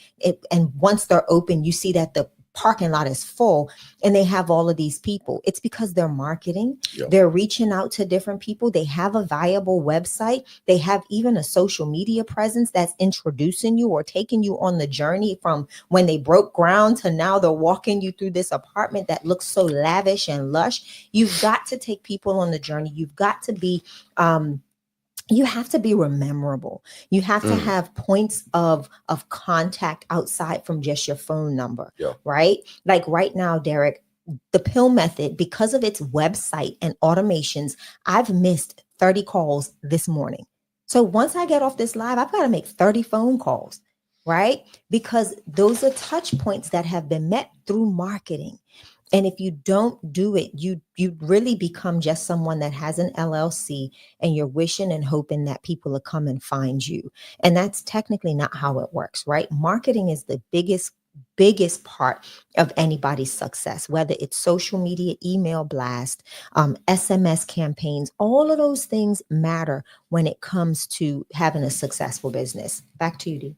B: once they're open, you see that the parking lot is full and they have all of these people. It's because they're marketing. Yep. They're reaching out to different people. They have a viable website. They have even a social media presence that's introducing you or taking you on the journey from when they broke ground to now they're walking you through this apartment that looks so lavish and lush. You've got to take people on the journey. You've got to be, you have to be rememberable. You have to have points of contact outside from just your phone number, right? Like right now, Derek, the pill method, because of its website and automations, I've missed 30 calls this morning. So once I get off this live, I've got to make 30 phone calls, right? Because those are touch points that have been met through marketing. And if you don't do it, you really become just someone that has an LLC and you're wishing and hoping that people will come and find you. And that's technically not how it works, right? Marketing is the biggest part of anybody's success, whether it's social media, email blast, SMS campaigns, all of those things matter when it comes to having a successful business. Back to you, Dee.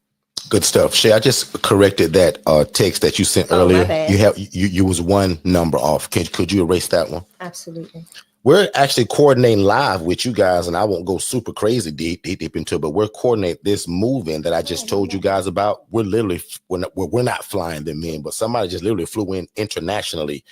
A: Good stuff. Shay, I just corrected that text that you sent earlier. You was one number off. Could you erase that one?
B: Absolutely.
A: We're actually coordinating live with you guys, and I won't go super crazy deep into it, but we're coordinating this move-in that I just told you guys about. We're not flying them in, but somebody just literally flew in internationally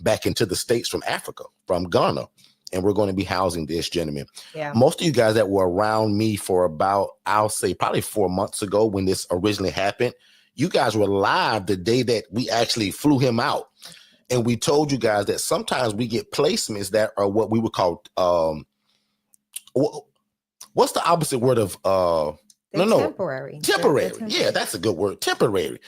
A: back into the States from Africa, from Ghana. And we're going to be housing this gentleman. Yeah. Most of you guys that were around me for about, I'll say probably 4 months ago when this originally happened, you guys were live the day that we actually flew him out. And we told you guys that sometimes we get placements that are what we would call, what's the opposite word of,
B: temporary.
A: Temporary. Yeah, that's a good word. Temporary.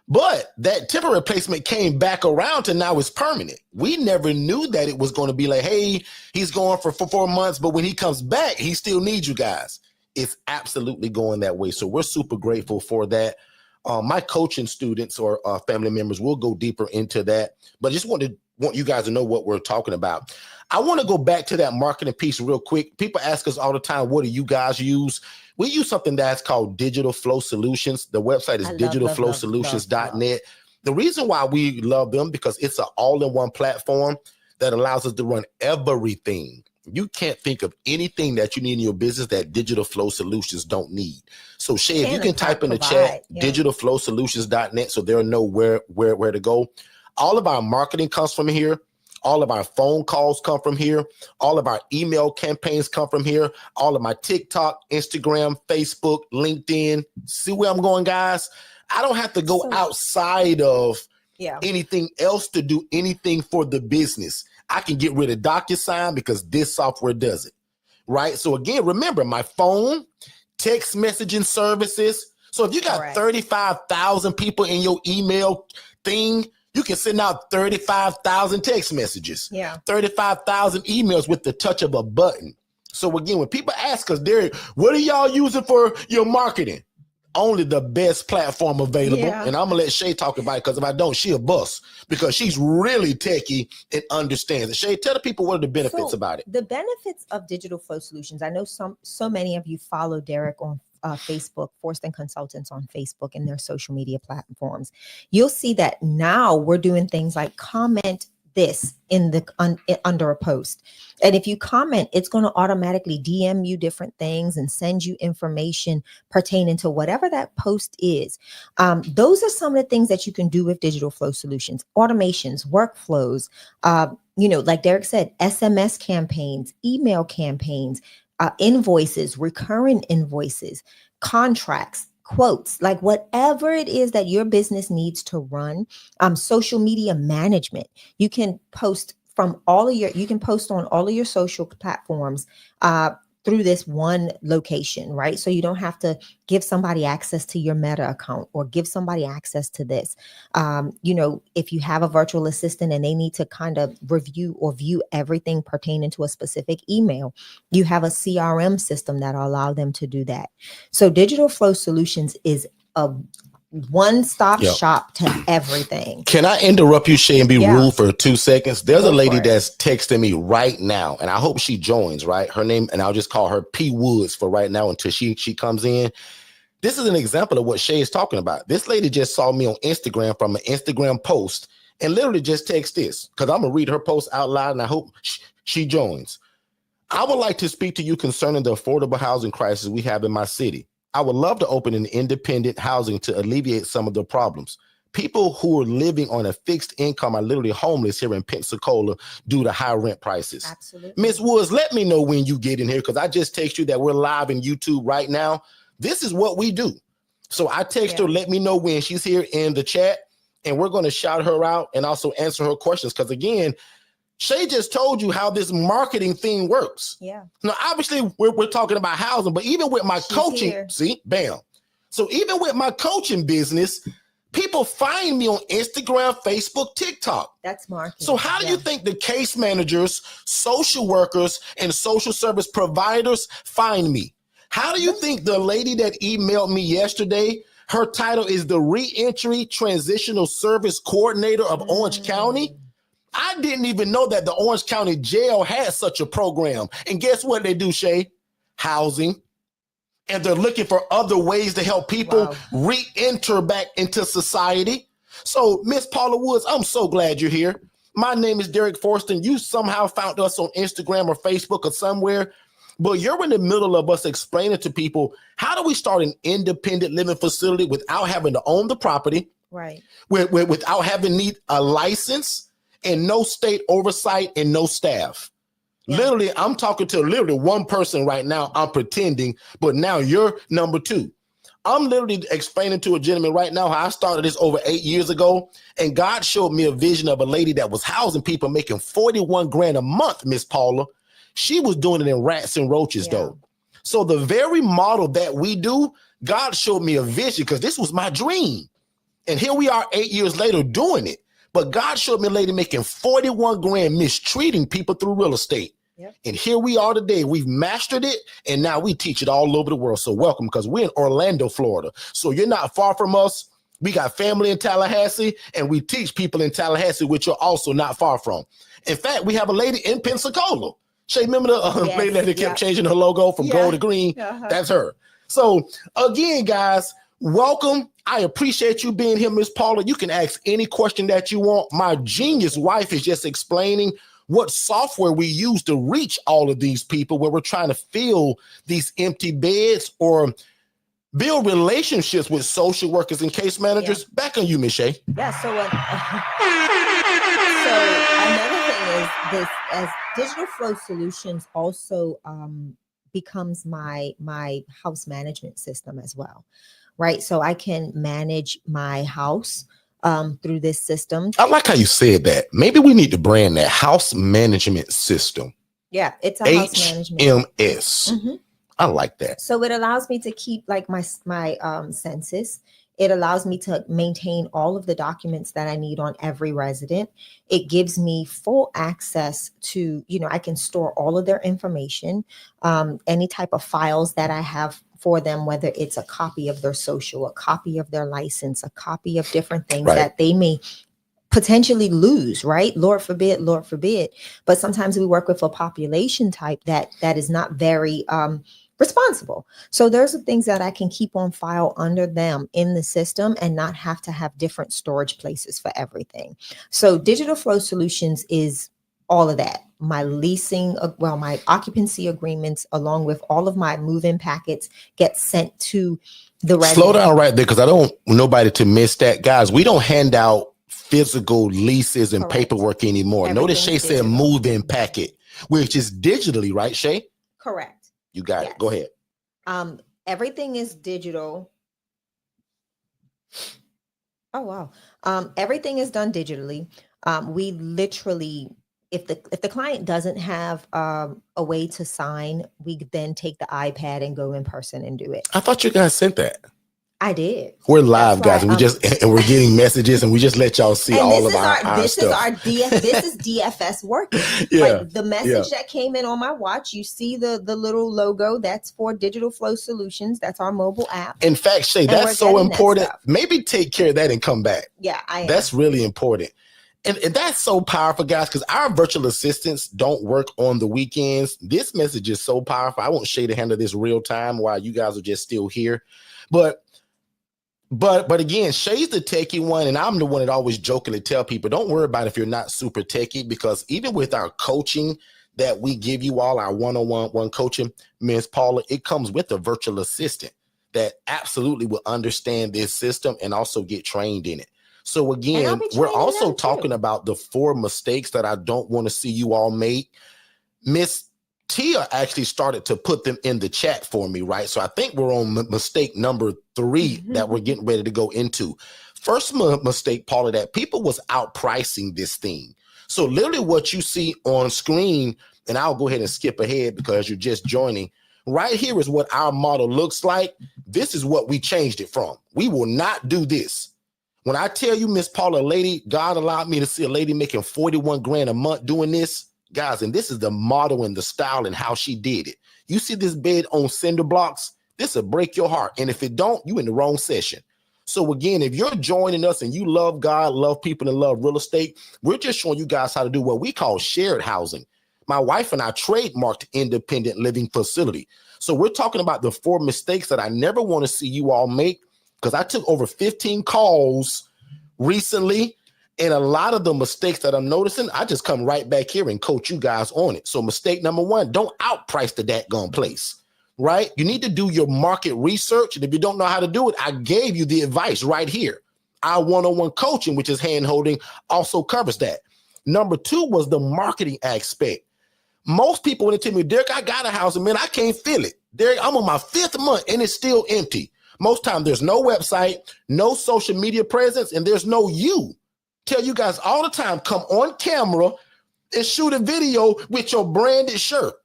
A: But that temporary placement came back around to now it's permanent. We never knew that it was going to be like, hey, he's going for 4 months, but when he comes back, he still needs you guys. It's absolutely going that way. So we're super grateful for that. My coaching students or family members will go deeper into that, but just want you guys to know what we're talking about. I want to go back to that marketing piece real quick. People ask us all the time, what do you guys use? We use something that's called Digital Flow Solutions. The website is digitalflowsolutions.net. The reason why we love them, because it's an all-in-one platform that allows us to run everything. You can't think of anything that you need in your business that Digital Flow Solutions don't need. So Shay, if you can type in the chat, digitalflowsolutions.net, so they'll know where to go. All of our marketing comes from here. All of our phone calls come from here. All of our email campaigns come from here. All of my TikTok, Instagram, Facebook, LinkedIn. See where I'm going, guys? I don't have to go outside of anything else to do anything for the business. I can get rid of DocuSign because this software does it, right? So again, remember my phone, text messaging services. So if you got 35,000 people in your email thing, You can send out 35,000 text messages,
B: Yeah.
A: 35,000 emails with the touch of a button. So again, when people ask us, Derek, what are y'all using for your marketing? Only the best platform available.
B: Yeah.
A: And I'm gonna let Shay talk about it, because if I don't, she'll bust, because she's really techie and understands it. Shay, tell the people what are the benefits about it.
B: The benefits of digital flow solutions. I know so many of you follow Derek on Facebook, Forston Consultants on Facebook and their social media platforms. You'll see that now we're doing things like comment this in the under a post, and if you comment, it's going to automatically DM you different things and send you information pertaining to whatever that post is. Those are some of the things that you can do with digital flow solutions: automations, workflows, like Derek said, SMS campaigns, email campaigns, invoices, recurring invoices, contracts, quotes, like whatever it is that your business needs to run. Social media management. You can post on all of your social platforms through this one location, right? So you don't have to give somebody access to your Meta account or give somebody access to this. If you have a virtual assistant and they need to kind of review or view everything pertaining to a specific email, you have a CRM system that will allow them to do that. So Digital Flow Solutions is a one-stop shop to everything.
A: Can I interrupt you, Shay, and be rude for 2 seconds? There's a lady that's texting me right now, and I hope she joins, right? Her name, and I'll just call her P. Woods for right now until she comes in. This is an example of what Shay is talking about. This lady just saw me on Instagram from an Instagram post and literally just text this, because I'm going to read her post out loud, and I hope she joins. I would like to speak to you concerning the affordable housing crisis we have in my city. I would love to open an independent housing to alleviate some of the problems. People who are living on a fixed income are literally homeless here in Pensacola due to high rent prices.
B: Absolutely.
A: Ms. Woods, let me know when you get in here, because I just text you that we're live in YouTube right now. This is what we do. So I text her, let me know when she's here in the chat, and we're going to shout her out and also answer her questions. Because again, Shay just told you how this marketing thing works.
B: Yeah.
A: Now, obviously, we're talking about housing, but even with my coaching, see, bam. So even with my coaching business, people find me on Instagram, Facebook, TikTok.
B: That's marketing.
A: So how do you think the case managers, social workers, and social service providers find me? How do you think the lady that emailed me yesterday, her title is the Reentry Transitional Service Coordinator of Orange County? I didn't even know that the Orange County Jail had such a program. And guess what they do, Shay? Housing. And they're looking for other ways to help people re-enter back into society. So, Miss Paula Woods, I'm so glad you're here. My name is Derek Forston. You somehow found us on Instagram or Facebook or somewhere, but you're in the middle of us explaining to people, how do we start an independent living facility without having to own the property?
B: Right.
A: Without having need a license, and no state oversight and no staff. Yeah. Literally, I'm talking to literally one person right now. I'm pretending, but now you're number two. I'm literally explaining to a gentleman right now how I started this over 8 years ago, and God showed me a vision of a lady that was housing people making 41 grand a month, Miss Paula. She was doing it in rats and roaches though. So the very model that we do, God showed me a vision, because this was my dream. And here we are 8 years later doing it. But God showed me a lady making 41 grand mistreating people through real estate. Yep. And here we are today. We've mastered it, and now we teach it all over the world. So welcome, because we're in Orlando, Florida. So you're not far from us. We got family in Tallahassee, and we teach people in Tallahassee, which you're also not far from. In fact, we have a lady in Pensacola. Shay, remember the lady that kept changing her logo from gold to green? That's her. So again, guys, welcome. I appreciate you being here, Miss Paula. You can ask any question that you want. My genius wife is just explaining what software we use to reach all of these people, where we're trying to fill these empty beds or build relationships with social workers and case managers. Back on you, Miss Shay.
B: Yeah. So another thing is this, as Digital Flow Solutions also becomes my house management system as well. Right. So I can manage my house through this system.
A: I like how you said that. Maybe we need to brand that house management system.
B: Yeah, it's a house management.
A: HMS. I like that.
B: So it allows me to keep like my census. It allows me to maintain all of the documents that I need on every resident. It gives me full access to, I can store all of their information, any type of files that I have for them, whether it's a copy of their social, a copy of their license, a copy of different things
A: Right.
B: that they may potentially lose, right? Lord forbid, Lord forbid. But sometimes we work with a population type that is not very responsible. So there's the things that I can keep on file under them in the system and not have to have different storage places for everything. So Digital Flow Solutions is all of that. My leasing, my occupancy agreements, along with all of my move-in packets, get sent to the resident.
A: Slow down right there, because I don't want nobody to miss that. Guys, we don't hand out physical leases and paperwork anymore. Notice Shay said move-in packet, which is digitally, right, Shay?
B: Correct.
A: You got it. Go ahead.
B: Everything is digital. Oh, wow. Everything is done digitally. We literally, if the client doesn't have a way to sign, we then take the iPad and go in person and do it.
A: I thought you guys sent that.
B: I did.
A: We're live, guys. And we're getting messages, and we just let y'all see all of our stuff.
B: This is DFS working.
A: Yeah.
B: Like the message that came in on my watch, you see the little logo, that's for Digital Flow Solutions. That's our mobile app.
A: In fact, Shay, that's so important. Maybe take care of that and come back.
B: Yeah, I am.
A: That's really important. And that's so powerful, guys, because our virtual assistants don't work on the weekends. This message is so powerful. I want Shay to handle this real time while you guys are just still here. But again, Shay's the techie one, and I'm the one that always jokingly tell people, don't worry about if you're not super techie, because even with our coaching that we give you all, our one-on-one coaching, Ms. Paula, it comes with a virtual assistant that absolutely will understand this system and also get trained in it. So again, we're also talking about the 4 mistakes that I don't want to see you all make. Miss Tia actually started to put them in the chat for me, right? So I think we're on mistake number 3 that we're getting ready to go into. First mistake, Paula, that people was outpricing this thing. So literally what you see on screen, and I'll go ahead and skip ahead because you're just joining. Right here is what our model looks like. This is what we changed it from. We will not do this. When I tell you, Miss Paula, God allowed me to see a lady making 41 grand a month doing this. Guys, and this is the model and the style and how she did it. You see this bed on cinder blocks? This will break your heart. And if it don't, you in the wrong session. So again, if you're joining us and you love God, love people, and love real estate, we're just showing you guys how to do what we call shared housing. My wife and I trademarked independent living facility. So we're talking about the 4 mistakes that I never want to see you all make, because I took over 15 calls recently. And a lot of the mistakes that I'm noticing, I just come right back here and coach you guys on it. So mistake number 1, don't outprice the dadgone place, right? You need to do your market research. And if you don't know how to do it, I gave you the advice right here. Our one-on-one coaching, which is hand-holding, also covers that. Number 2 was the marketing aspect. Most people, when they tell me, Derek, I got a house, and man, I can't feel it. Derek, I'm on my 5th month and it's still empty. Most time there's no website, no social media presence, and there's no you. Tell you guys all the time, come on camera and shoot a video with your branded shirt.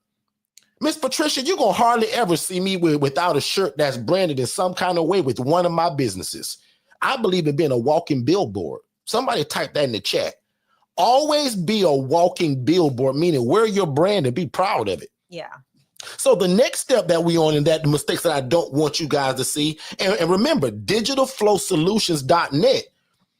A: Miss Patricia, you're going to hardly ever see me without a shirt that's branded in some kind of way with one of my businesses. I believe in being a walking billboard. Somebody type that in the chat. Always be a walking billboard, meaning wear your brand and be proud of it.
B: Yeah.
A: So the next step that we on, and that the mistakes that I don't want you guys to see, and remember, digitalflowsolutions.net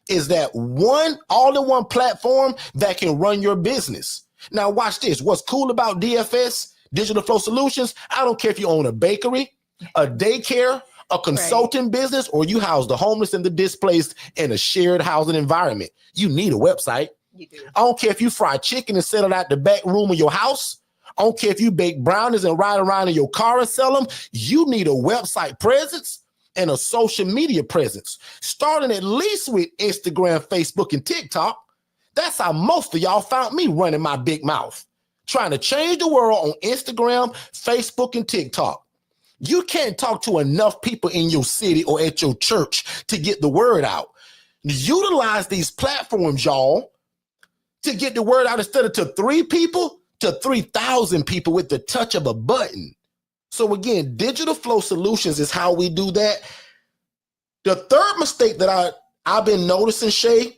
A: is that one all-in-one platform that can run your business. Now watch this. What's cool about DFS, Digital Flow Solutions, I don't care if you own a bakery, a daycare, a consulting business, or you house the homeless and the displaced in a shared housing environment. You need a website.
B: You do.
A: I don't care if you fry chicken and set it out the back room of your house. I don't care if you bake brownies and ride around in your car and sell them. You need a website presence and a social media presence, starting at least with Instagram, Facebook, and TikTok. That's how most of y'all found me running my big mouth, trying to change the world on Instagram, Facebook, and TikTok. You can't talk to enough people in your city or at your church to get the word out. Utilize these platforms, y'all, to get the word out instead of to 3 people, to 3,000 people with the touch of a button. So again, Digital Flow Solutions is how we do that. The third mistake that I've been noticing, Shay,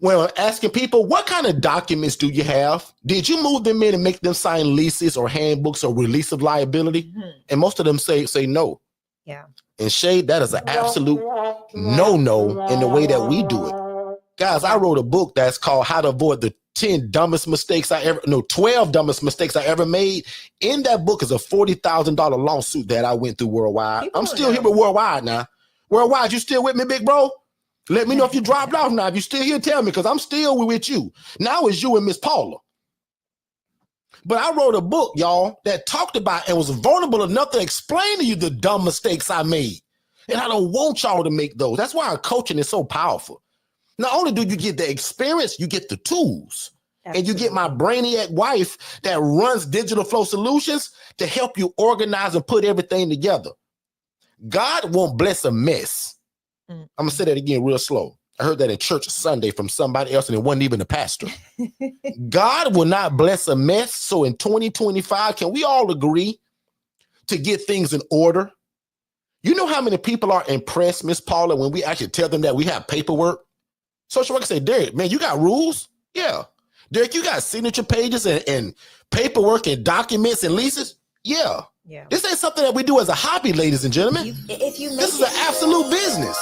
A: when I'm asking people, what kind of documents do you have? Did you move them in and make them sign leases or handbooks or release of liability? And most of them say no.
B: Yeah.
A: And Shay, that is an absolute no in the way that we do it. Guys, I wrote a book that's called How to Avoid the 12 dumbest mistakes I ever made. In that book is a $40,000 lawsuit that I went through worldwide. I'm still here with Worldwide now. Worldwide, you still with me, big bro? Let me know if you dropped off now. If you're still here, tell me, because I'm still with you. Now it's you and Miss Paula. But I wrote a book, y'all, that talked about and was vulnerable enough to explain to you the dumb mistakes I made. And I don't want y'all to make those. That's why our coaching is so powerful. Not only do you get the experience, you get the tools. Absolutely. And you get my brainiac wife that runs Digital Flow Solutions to help you organize and put everything together. God won't bless a mess. I'm going to say that again real slow. I heard that in church Sunday from somebody else, and it wasn't even a pastor. God will not bless a mess. So in 2025, can we all agree to get things in order? You know how many people are impressed, Miss Paula, when we actually tell them that we have paperwork? Social worker say, Derek, man, you got rules? Yeah. Derek, you got signature pages and paperwork and documents and leases? Yeah. Yeah. This ain't something that we do as a hobby, ladies and gentlemen. This is an absolute business.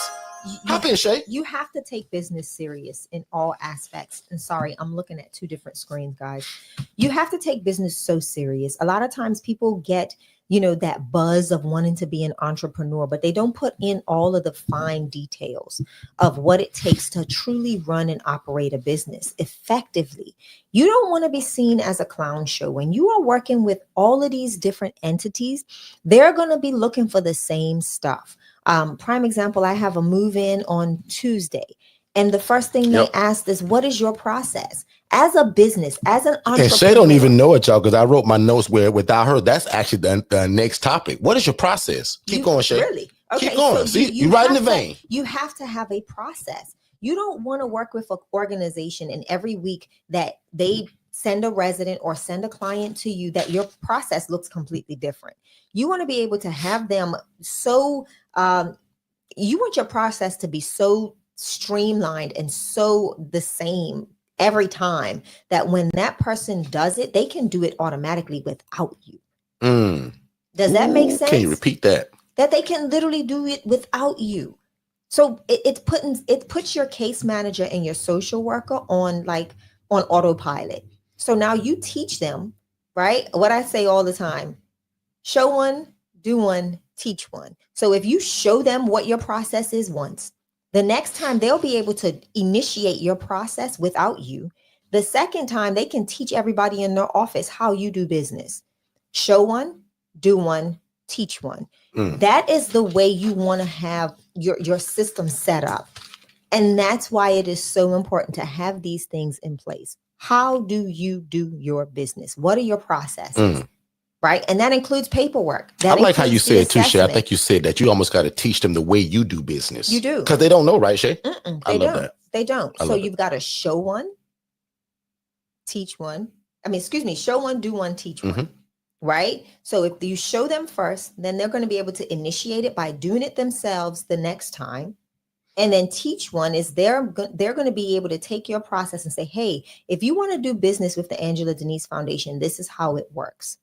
A: Hop in, Shay.
B: You have to take business serious in all aspects. And sorry, I'm looking at two different screens, guys. You have to take business so serious. A lot of times people get, that buzz of wanting to be an entrepreneur, but they don't put in all of the fine details of what it takes to truly run and operate a business effectively. You don't want to be seen as a clown show. When you are working with all of these different entities, they're going to be looking for the same stuff. Prime example, I have a move-in on Tuesday. And the first thing they asked is, what is your process? As a business, as an entrepreneur.
A: And Shay don't even know it, y'all, because I wrote my notes where without her, that's actually the next topic. What is your process? Keep going, Shay.
B: Really? Okay,
A: keep going. So you're right in the vein.
B: You have to have a process. You don't want to work with an organization and every week that they send a resident or send a client to you that your process looks completely different. You want to be able to have them so, you want your process to be so streamlined and so the same every time that when that person does it, they can do it automatically without you. Does that make sense?
A: Can you repeat that?
B: That they can literally do it without you. So it puts your case manager and your social worker on autopilot. So now you teach them, right? What I say all the time, show one, do one, teach one. So if you show them what your process is once, the next time they'll be able to initiate your process without you. The second time they can teach everybody in their office how you do business. Show one, do one, teach one. That is the way you want to have your system set up. And that's why it is so important to have these things in place. How do you do your business? What are your processes? Right. And that includes paperwork.
A: I like how you said it too, Shay. I think you said that you almost got to teach them the way you do business.
B: You do.
A: Because they don't know, right, Shay? I love that.
B: They don't. So you've got to show one, teach one. Show one, do one, teach one. Right. So if you show them first, then they're going to be able to initiate it by doing it themselves the next time. And then teach one is they're going to be able to take your process and say, hey, if you want to do business with the Angela Denise Foundation, this is how it works.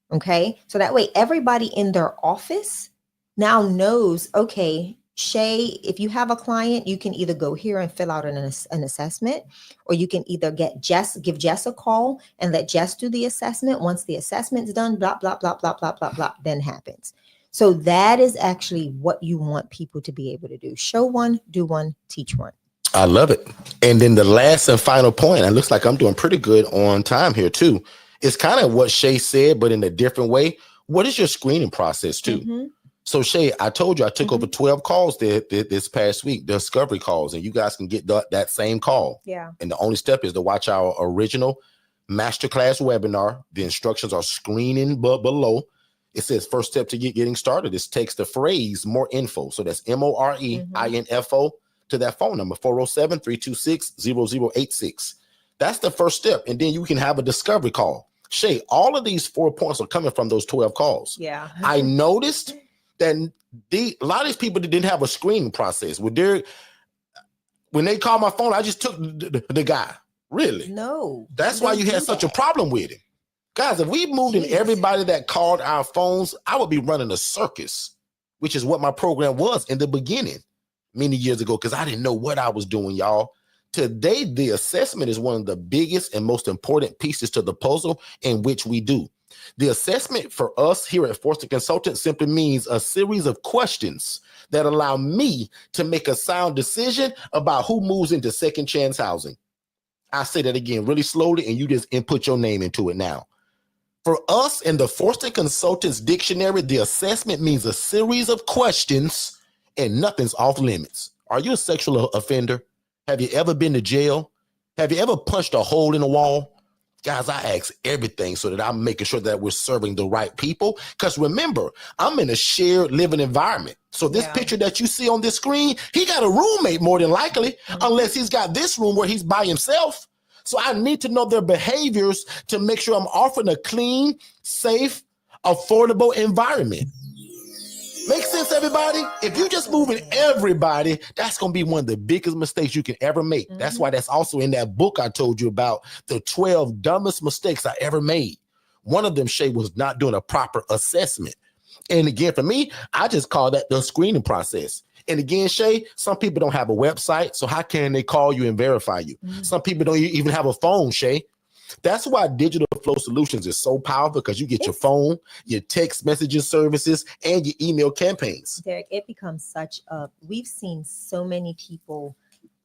B: Okay, so that way everybody in their office now knows, okay, Shay, if you have a client, you can either go here and fill out an assessment, or you can either give Jess a call and let Jess do the assessment. Once the assessment's done, blah, blah, blah, blah, blah, blah, blah, then happens. So that is actually what you want people to be able to do. Show one, do one, teach one.
A: I love it. And then the last and final point, and it looks like I'm doing pretty good on time here too. It's kind of what Shay said, but in a different way. What is your screening process too? So Shay, I told you I took over 12 calls this past week, discovery calls, and you guys can get that same call.
B: Yeah.
A: And the only step is to watch our original masterclass webinar. The instructions are screening below. It says first step to getting started is text the phrase more info. So that's MOREINFO to that phone number, 407-326-0086. That's the first step. And then you can have a discovery call. Shay, all of these 4 points are coming from those 12 calls.
B: Yeah.
A: I noticed that a lot of these people that didn't have a screening process. When they called my phone, I just took the guy. Really?
B: No.
A: That's why you had such a problem with him. Guys, if we moved in everybody that called our phones, I would be running a circus, which is what my program was in the beginning many years ago, because I didn't know what I was doing, y'all. Today, the assessment is one of the biggest and most important pieces to the puzzle in which we do. The assessment for us here at Forston Consultants simply means a series of questions that allow me to make a sound decision about who moves into second chance housing. I say that again really slowly, and you just input your name into it now. For us in the Forston Consultants Dictionary, the assessment means a series of questions and nothing's off limits. Are you a sexual offender? Have you ever been to jail? Have you ever punched a hole in a wall? Guys, I ask everything so that I'm making sure that we're serving the right people. Because remember, I'm in a shared living environment. So this picture that you see on this screen, he got a roommate more than likely, unless he's got this room where he's by himself. So I need to know their behaviors to make sure I'm offering a clean, safe, affordable environment. Make sense, everybody? If you just moving everybody, that's going to be one of the biggest mistakes you can ever make. That's why that's also in that book I told you about, the 12 dumbest mistakes I ever made. One of them, Shay, was not doing a proper assessment. And again, for me, I just call that the screening process. And again, Shay, some people don't have a website, so how can they call you and verify you? Some people don't even have a phone, Shay. That's why Digital Flow Solutions is so powerful, because you get your phone, your text messaging services, and your email campaigns.
B: Derek, it becomes such a, we've seen so many people,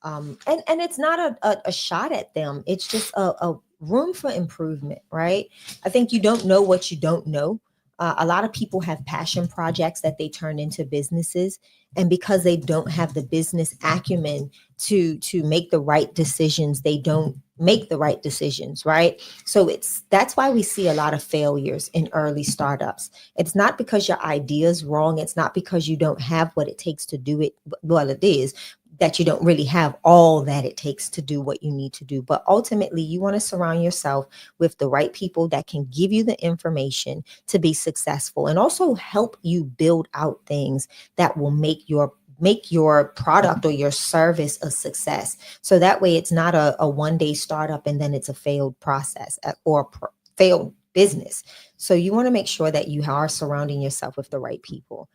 B: and it's not a shot at them. It's just a room for improvement, right? I think you don't know what you don't know. A lot of people have passion projects that they turn into businesses. And because they don't have the business acumen to make the right decisions, they don't make the right decisions, right? So that's why we see a lot of failures in early startups. It's not because your idea is wrong. It's not because you don't have what it takes to do it. Well, it is that you don't really have all that it takes to do what you need to do. But ultimately, you want to surround yourself with the right people that can give you the information to be successful, and also help you build out things that will make your product or your service a success. So that way it's not a one-day startup and then it's a failed process or failed business. So you want to make sure that you are surrounding yourself with the right people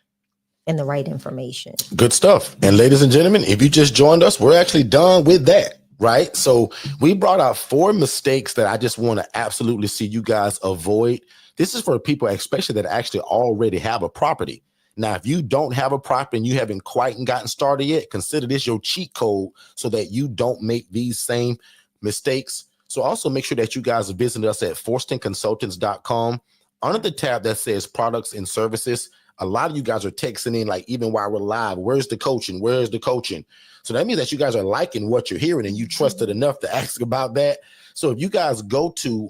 B: and the right information.
A: Good stuff. And ladies and gentlemen, if you just joined us, we're actually done with that, right? So we brought out 4 mistakes that I just want to absolutely see you guys avoid. This is for people, especially that actually already have a property. Now, if you don't have a property and you haven't quite gotten started yet, consider this your cheat code so that you don't make these same mistakes. So also make sure that you guys visit us at forstonconsultants.com. Under the tab that says products and services, a lot of you guys are texting in, like, even while we're live, where's the coaching? Where's the coaching? So that means that you guys are liking what you're hearing and you trusted enough to ask about that. So if you guys go to,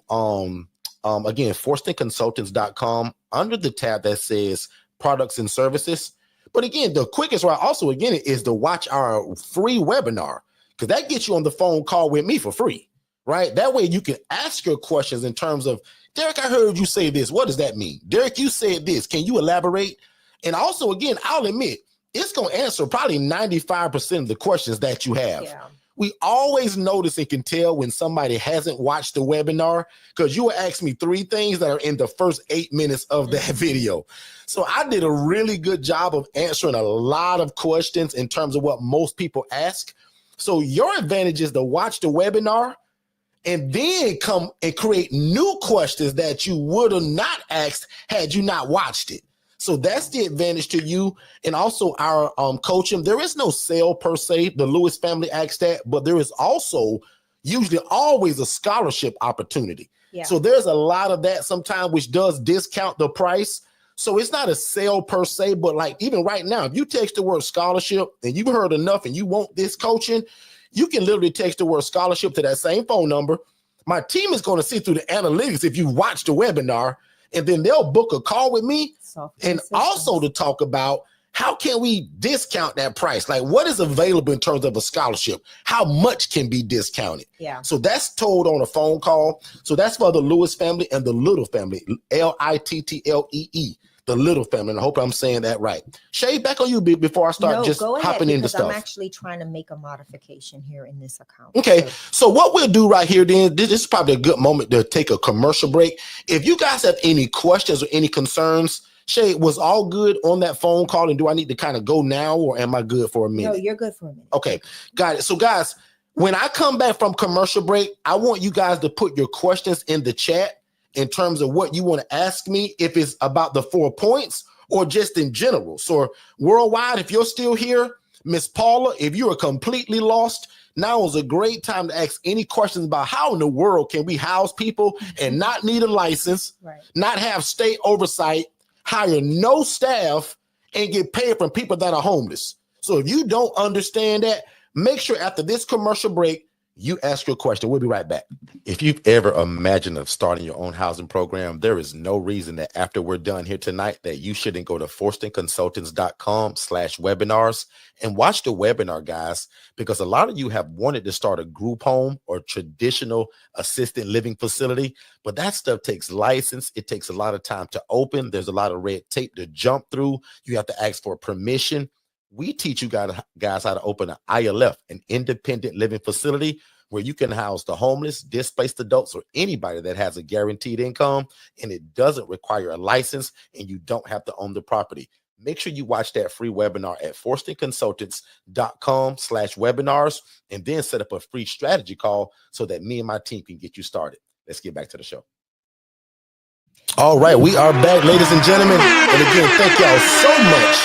A: again, forstonconsultants.com, under the tab that says products and services. But again, the quickest route also, again, is to watch our free webinar, because that gets you on the phone call with me for free, right? That way you can ask your questions in terms of, Derek, I heard you say this. What does that mean? Derek, you said this. Can you elaborate? And also, again, I'll admit, it's going to answer probably 95% of the questions that you have. Yeah. We always notice and can tell when somebody hasn't watched the webinar, because you will ask me 3 things that are in the first 8 minutes of that video. So I did a really good job of answering a lot of questions in terms of what most people ask. So your advantage is to watch the webinar and then come and create new questions that you would have not asked had you not watched it. So that's the advantage to you. And also our coaching, there is no sale per se. The Lewis family asked that, but there is also usually always a scholarship opportunity. Yeah. So there's a lot of that sometimes, which does discount the price. So it's not a sale per se, but like even right now, if you text the word scholarship and you've heard enough and you want this coaching, you can literally text the word scholarship to that same phone number. My team is going to see through the analytics if you watch the webinar, and then they'll book a call with me and also to talk about how can we discount that price? Like, what is available in terms of a scholarship? How much can be discounted? Yeah. So that's told on a phone call. So that's for the Lewis family and the Little family, Little. The little family. And I hope I'm saying that right. Shay, back on you before I start hopping into stuff.
B: I'm actually trying to make a modification here in this account.
A: Okay, so what we'll do right here then, this is probably a good moment to take a commercial break. If you guys have any questions or any concerns, Shay, was all good on that phone call, and do I need to kind of go now, or am I good for a minute?
B: No, you're good for a minute.
A: Okay, got it. So guys, when I come back from commercial break, I want you guys to put your questions in the chat in terms of what you want to ask me, if it's about the 4 points or just in general. So worldwide, if you're still here, Miss Paula, if you are completely lost, now is a great time to ask any questions about how in the world can we house people and not need a license, not have state oversight, hire no staff, and get paid from people that are homeless. So if you don't understand that, make sure after this commercial break, you ask your question. We'll be right back. If you've ever imagined of starting your own housing program, there is no reason that after we're done here tonight that you shouldn't go to forstonconsultants.com/webinars and watch the webinar, guys, because a lot of you have wanted to start a group home or traditional assisted living facility, but that stuff takes license. It takes a lot of time to open. There's a lot of red tape to jump through. You have to ask for permission. We teach you guys how to open an ILF, an independent living facility, where you can house the homeless, displaced adults, or anybody that has a guaranteed income, and it doesn't require a license, and you don't have to own the property. Make sure you watch that free webinar at forstonconsultants.com/webinars, and then set up a free strategy call so that me and my team can get you started. Let's get back to the show. All right, we are back, ladies and gentlemen. And again, thank y'all so much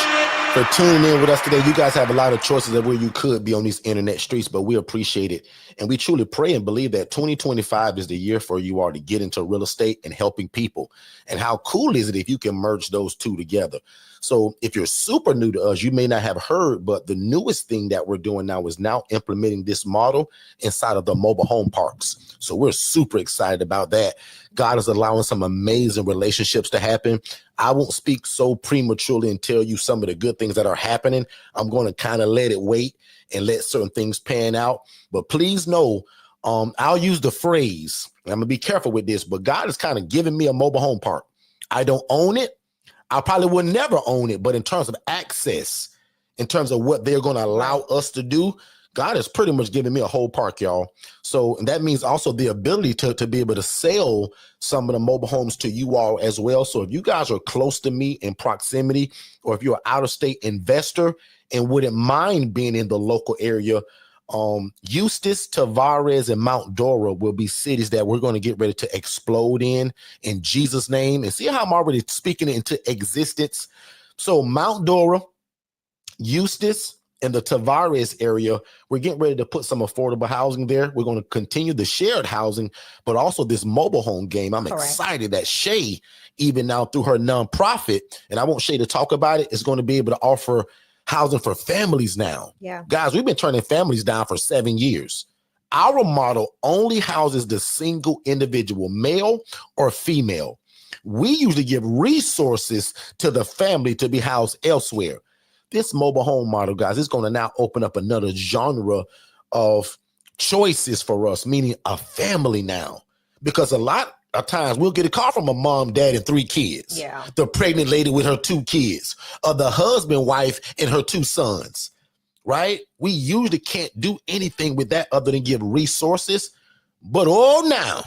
A: for tuning in with us today. You guys have a lot of choices of where you could be on these internet streets, but we appreciate it. And we truly pray and believe that 2025 is the year for you all to get into real estate and helping people. And how cool is it if you can merge those two together? So if you're super new to us, you may not have heard, but the newest thing that we're doing now is now implementing this model inside of the mobile home parks. So we're super excited about that. God is allowing some amazing relationships to happen. I won't speak so prematurely and tell you some of the good things that are happening. I'm going to kind of let it wait and let certain things pan out. But please know, I'll use the phrase, and I'm going to be careful with this, but God is kind of giving me a mobile home park. I don't own it. I probably will never own it. But in terms of access, in terms of what they're going to allow us to do, God is pretty much giving me a whole park, y'all. So and that means also the ability to be able to sell some of the mobile homes to you all as well. So if you guys are close to me in proximity, or if you're an out-of-state investor and wouldn't mind being in the local area, Eustis, Tavares, and Mount Dora will be cities that we're going to get ready to explode in Jesus' name. And see how I'm already speaking it into existence. So Mount Dora, Eustis, and the Tavares area, we're getting ready to put some affordable housing there. We're going to continue the shared housing, but also this mobile home game. I'm excited that Shay, even now through her nonprofit, and I want Shay to talk about it, is going to be able to offer housing for families now. Yeah. Guys, we've been turning families down for 7 years. Our model only houses the single individual, male or female. We usually give resources to the family to be housed elsewhere. This mobile home model, guys, is going to now open up another genre of choices for us, meaning a family now. Because a lot of times we'll get a call from a mom, dad, and 3 kids. Yeah. The pregnant lady with her 2 kids, or the husband, wife, and her 2 sons, right? We usually can't do anything with that other than give resources. But now,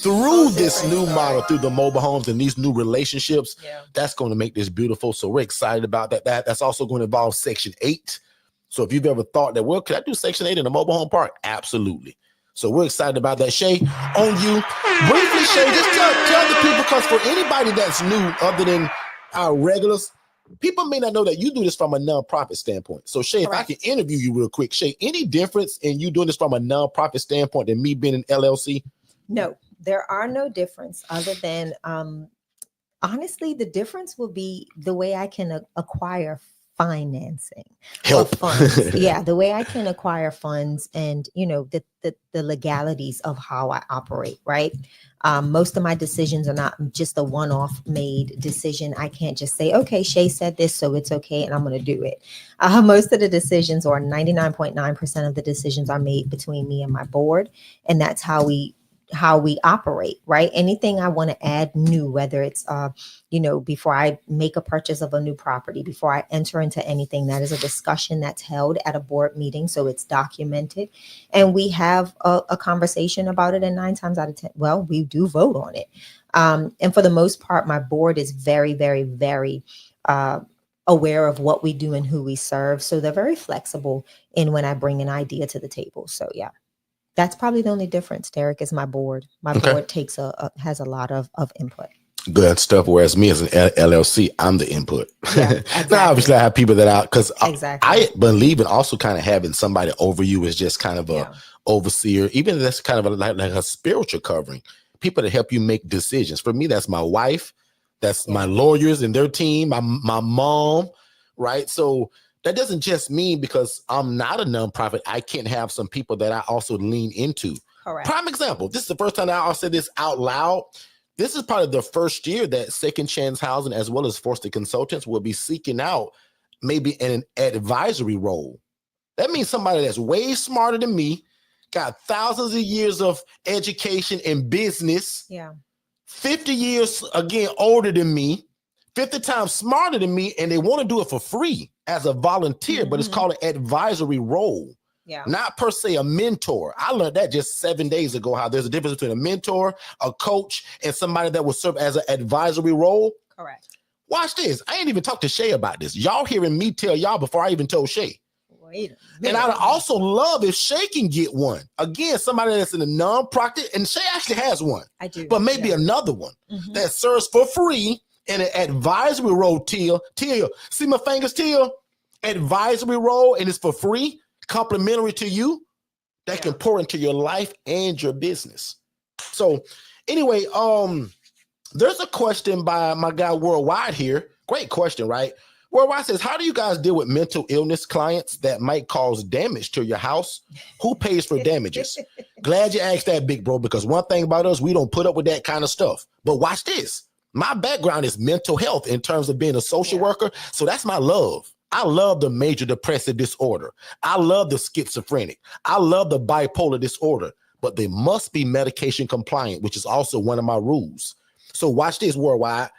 A: through this new model, through the mobile homes and these new relationships, that's going to make this beautiful. So we're excited about that. That's also going to involve Section 8. So if you've ever thought that, well, could I do Section 8 in a mobile home park? Absolutely. So we're excited about that. Shay, on you. Briefly, Shay, just tell the people, because for anybody that's new other than our regulars, people may not know that you do this from a nonprofit standpoint. So Shay, if I can interview you real quick, Shay, any difference in you doing this from a nonprofit standpoint than me being an LLC?
B: No, there are no difference other than, honestly, the difference will be the way I can acquire financing.
A: Help.
B: Funds. Yeah, the way I can acquire funds and, the legalities of how I operate, right? Most of my decisions are not just a one-off made decision. I can't just say, okay, Shay said this, so it's okay, and I'm going to do it. Most of the decisions, or 99.9% of the decisions, are made between me and my board, and that's how we how we operate, right? Anything I want to add new, whether it's, before I make a purchase of a new property, before I enter into anything, that is a discussion that's held at a board meeting. So it's documented and we have a conversation about it. And 9 times out of 10, well, we do vote on it. And for the most part, my board is very, very, very aware of what we do and who we serve. So they're very flexible in when I bring an idea to the table. So yeah. That's probably the only difference, Derek, is my board. My board takes has a lot of input.
A: Good stuff. Whereas me as an LLC, I'm the input.
B: Yeah, exactly.
A: Now, obviously, I have people that out because
B: exactly.
A: I believe in also kind of having somebody over you is just kind of a overseer, even if that's kind of like a spiritual covering. People that help you make decisions. For me, that's my wife, that's my lawyers and their team, my mom, right? So that doesn't just mean because I'm not a nonprofit, I can't have some people that I also lean into.
B: Correct.
A: Prime example. This is the first time I'll say this out loud. This is probably the first year that Second Chance Housing as well as Forston Consultants will be seeking out maybe an advisory role. That means somebody that's way smarter than me, got thousands of years of education in business, 50 years, again, older than me, 50 times smarter than me, and they want to do it for free as a volunteer, but it's called an advisory role. Yeah. Not per se a mentor. I learned that just 7 days ago, how there's a difference between a mentor, a coach, and somebody that will serve as an advisory role.
B: Correct.
A: Watch this. I ain't even talked to Shay about this. Y'all hearing me tell y'all before I even told Shay.
B: Wait a minute.
A: And I'd also love if Shay can get one. Again, somebody that's in a nonprofit, and Shay actually has one.
B: I do.
A: But maybe another one that serves for free in an advisory role, Teal. See my fingers, Teal? Advisory role, and it's for free, complimentary to you, that can pour into your life and your business. So anyway, there's a question by my guy Worldwide here. Great question, right? Worldwide says, how do you guys deal with mental illness clients that might cause damage to your house? Who pays for damages? Glad you asked that, big bro, because one thing about us, we don't put up with that kind of stuff. But watch this. My background is mental health in terms of being a social worker. So that's my love. I love the major depressive disorder. I love the schizophrenic. I love the bipolar disorder, but they must be medication compliant, which is also one of my rules. So watch this, Worldwide.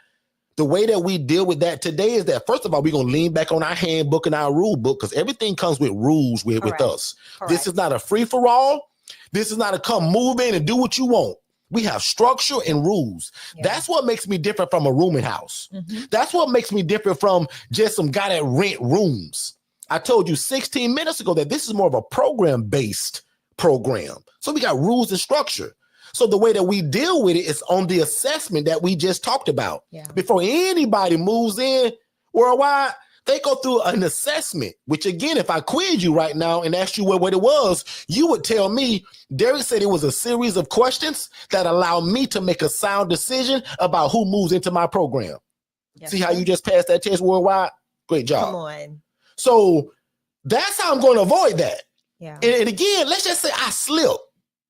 A: The way that we deal with that today is that, first of all, we're going to lean back on our handbook and our rule book because everything comes with rules with us. Correct. This is not a free-for-all. This is not a come move in and do what you want. We have structure and rules. That's what makes me different from a rooming house. That's what makes me different from just some guy that rent rooms. I told you 16 minutes ago that this is more of a program-based program. So we got rules and structure. So the way that we deal with it is on the assessment that we just talked about. Before anybody moves in Worldwide, they go through an assessment, which again, if I quiz you right now and asked you what it was, you would tell me, Derek said it was a series of questions that allow me to make a sound decision about who moves into my program. See how you just passed that test, Worldwide? Great job.
B: Come on.
A: So that's how I'm going to avoid that.
B: Yeah.
A: And again, let's just say I slip.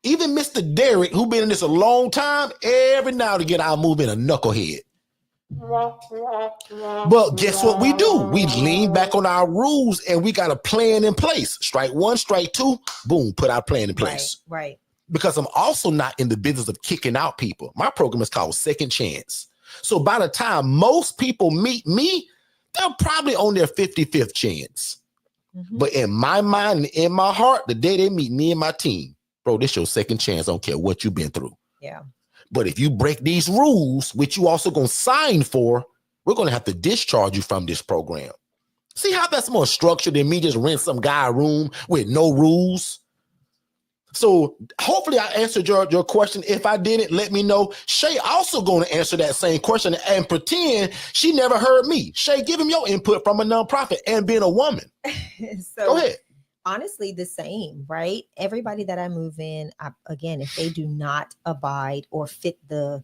A: Even Mr. Derek, who been in this a long time, every now and again, I'll move in a knucklehead. But guess what we do? We lean back on our rules and we got a plan in place. Strike one, strike two, boom, put our plan in place.
B: Right.
A: Because I'm also not in the business of kicking out people. My program is called Second Chance. So by the time most people meet me, they're probably on their 55th chance. But in my mind and in my heart, the day they meet me and my team, bro, this your second chance. I don't care what you've been through.
B: Yeah.
A: But if you break these rules, which you also going to sign for, we're going to have to discharge you from this program. See how that's more structured than me just rent some guy a room with no rules? So hopefully I answered your question. If I didn't, let me know. Shay also going to answer that same question and pretend she never heard me. Shay, give him your input from a nonprofit and being a woman.
B: So,
A: go ahead.
B: Honestly, the same, right? Everybody that I move in, again, if they do not abide or fit the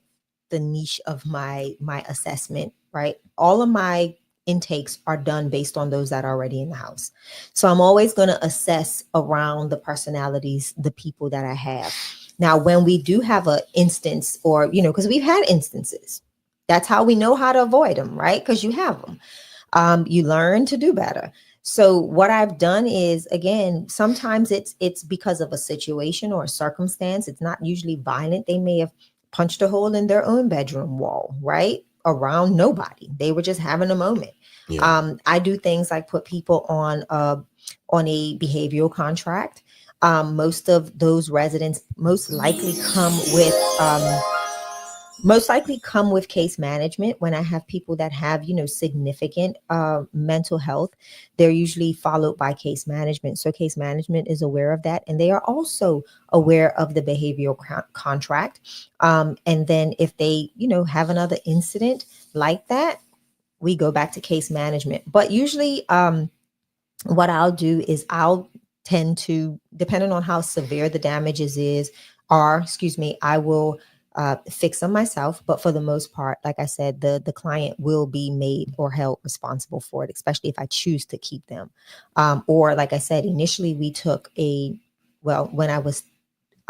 B: niche of my assessment, right? All of my intakes are done based on those that are already in the house. So I'm always going to assess around the personalities, the people that I have. Now, when we do have an instance or, because we've had instances, that's how we know how to avoid them, right? Because you have them. You learn to do better. So what I've done is, again, sometimes it's because of a situation or a circumstance. It's not usually violent. They may have punched a hole in their own bedroom wall, right? Around nobody. They were just having a moment.
A: Yeah.
B: I do things like put people on a behavioral contract. Most of those residents most likely come with case management. When I have people that have, significant mental health, they're usually followed by case management. So case management is aware of that, and they are also aware of the behavioral contract. And then if they, have another incident like that, we go back to case management. But usually, what I'll do is I'll tend to, depending on how severe the damages I will fix them myself. But for the most part, like I said, the client will be made or held responsible for it, especially if I choose to keep them. Or like I said, initially we took when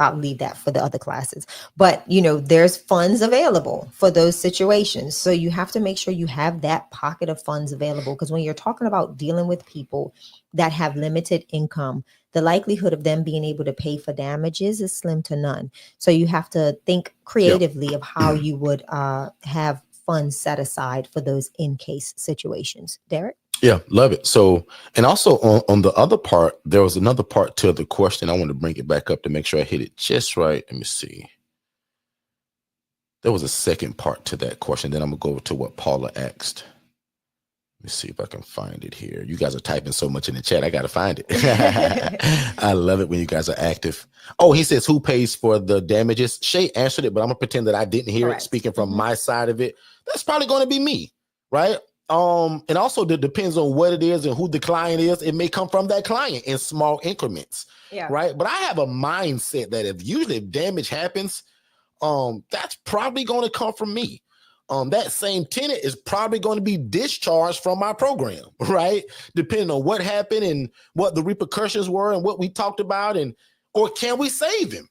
B: I'll leave that for the other classes. But, there's funds available for those situations. So you have to make sure you have that pocket of funds available, because when you're talking about dealing with people that have limited income, the likelihood of them being able to pay for damages is slim to none. So you have to think creatively of how you would have funds set aside for those in case situations. Derek?
A: Yeah, love it. So, and also on the other part, there was another part to the question. I want to bring it back up to make sure I hit it just right. Let me see. There was a second part to that question. Then I'm going to go over to what Paula asked. Let me see if I can find it here. You guys are typing so much in the chat. I got to find it. I love it when you guys are active. Oh, he says, who pays for the damages? Shay answered it, but I'm going to pretend that I didn't hear it. Speaking from my side of it, that's probably going to be me, right? And also it depends on what it is and who the client is. It may come from that client in small increments, right? But I have a mindset that if damage happens, that's probably going to come from me. That same tenant is probably going to be discharged from my program, right? Depending on what happened and what the repercussions were and what we talked about, or can we save him?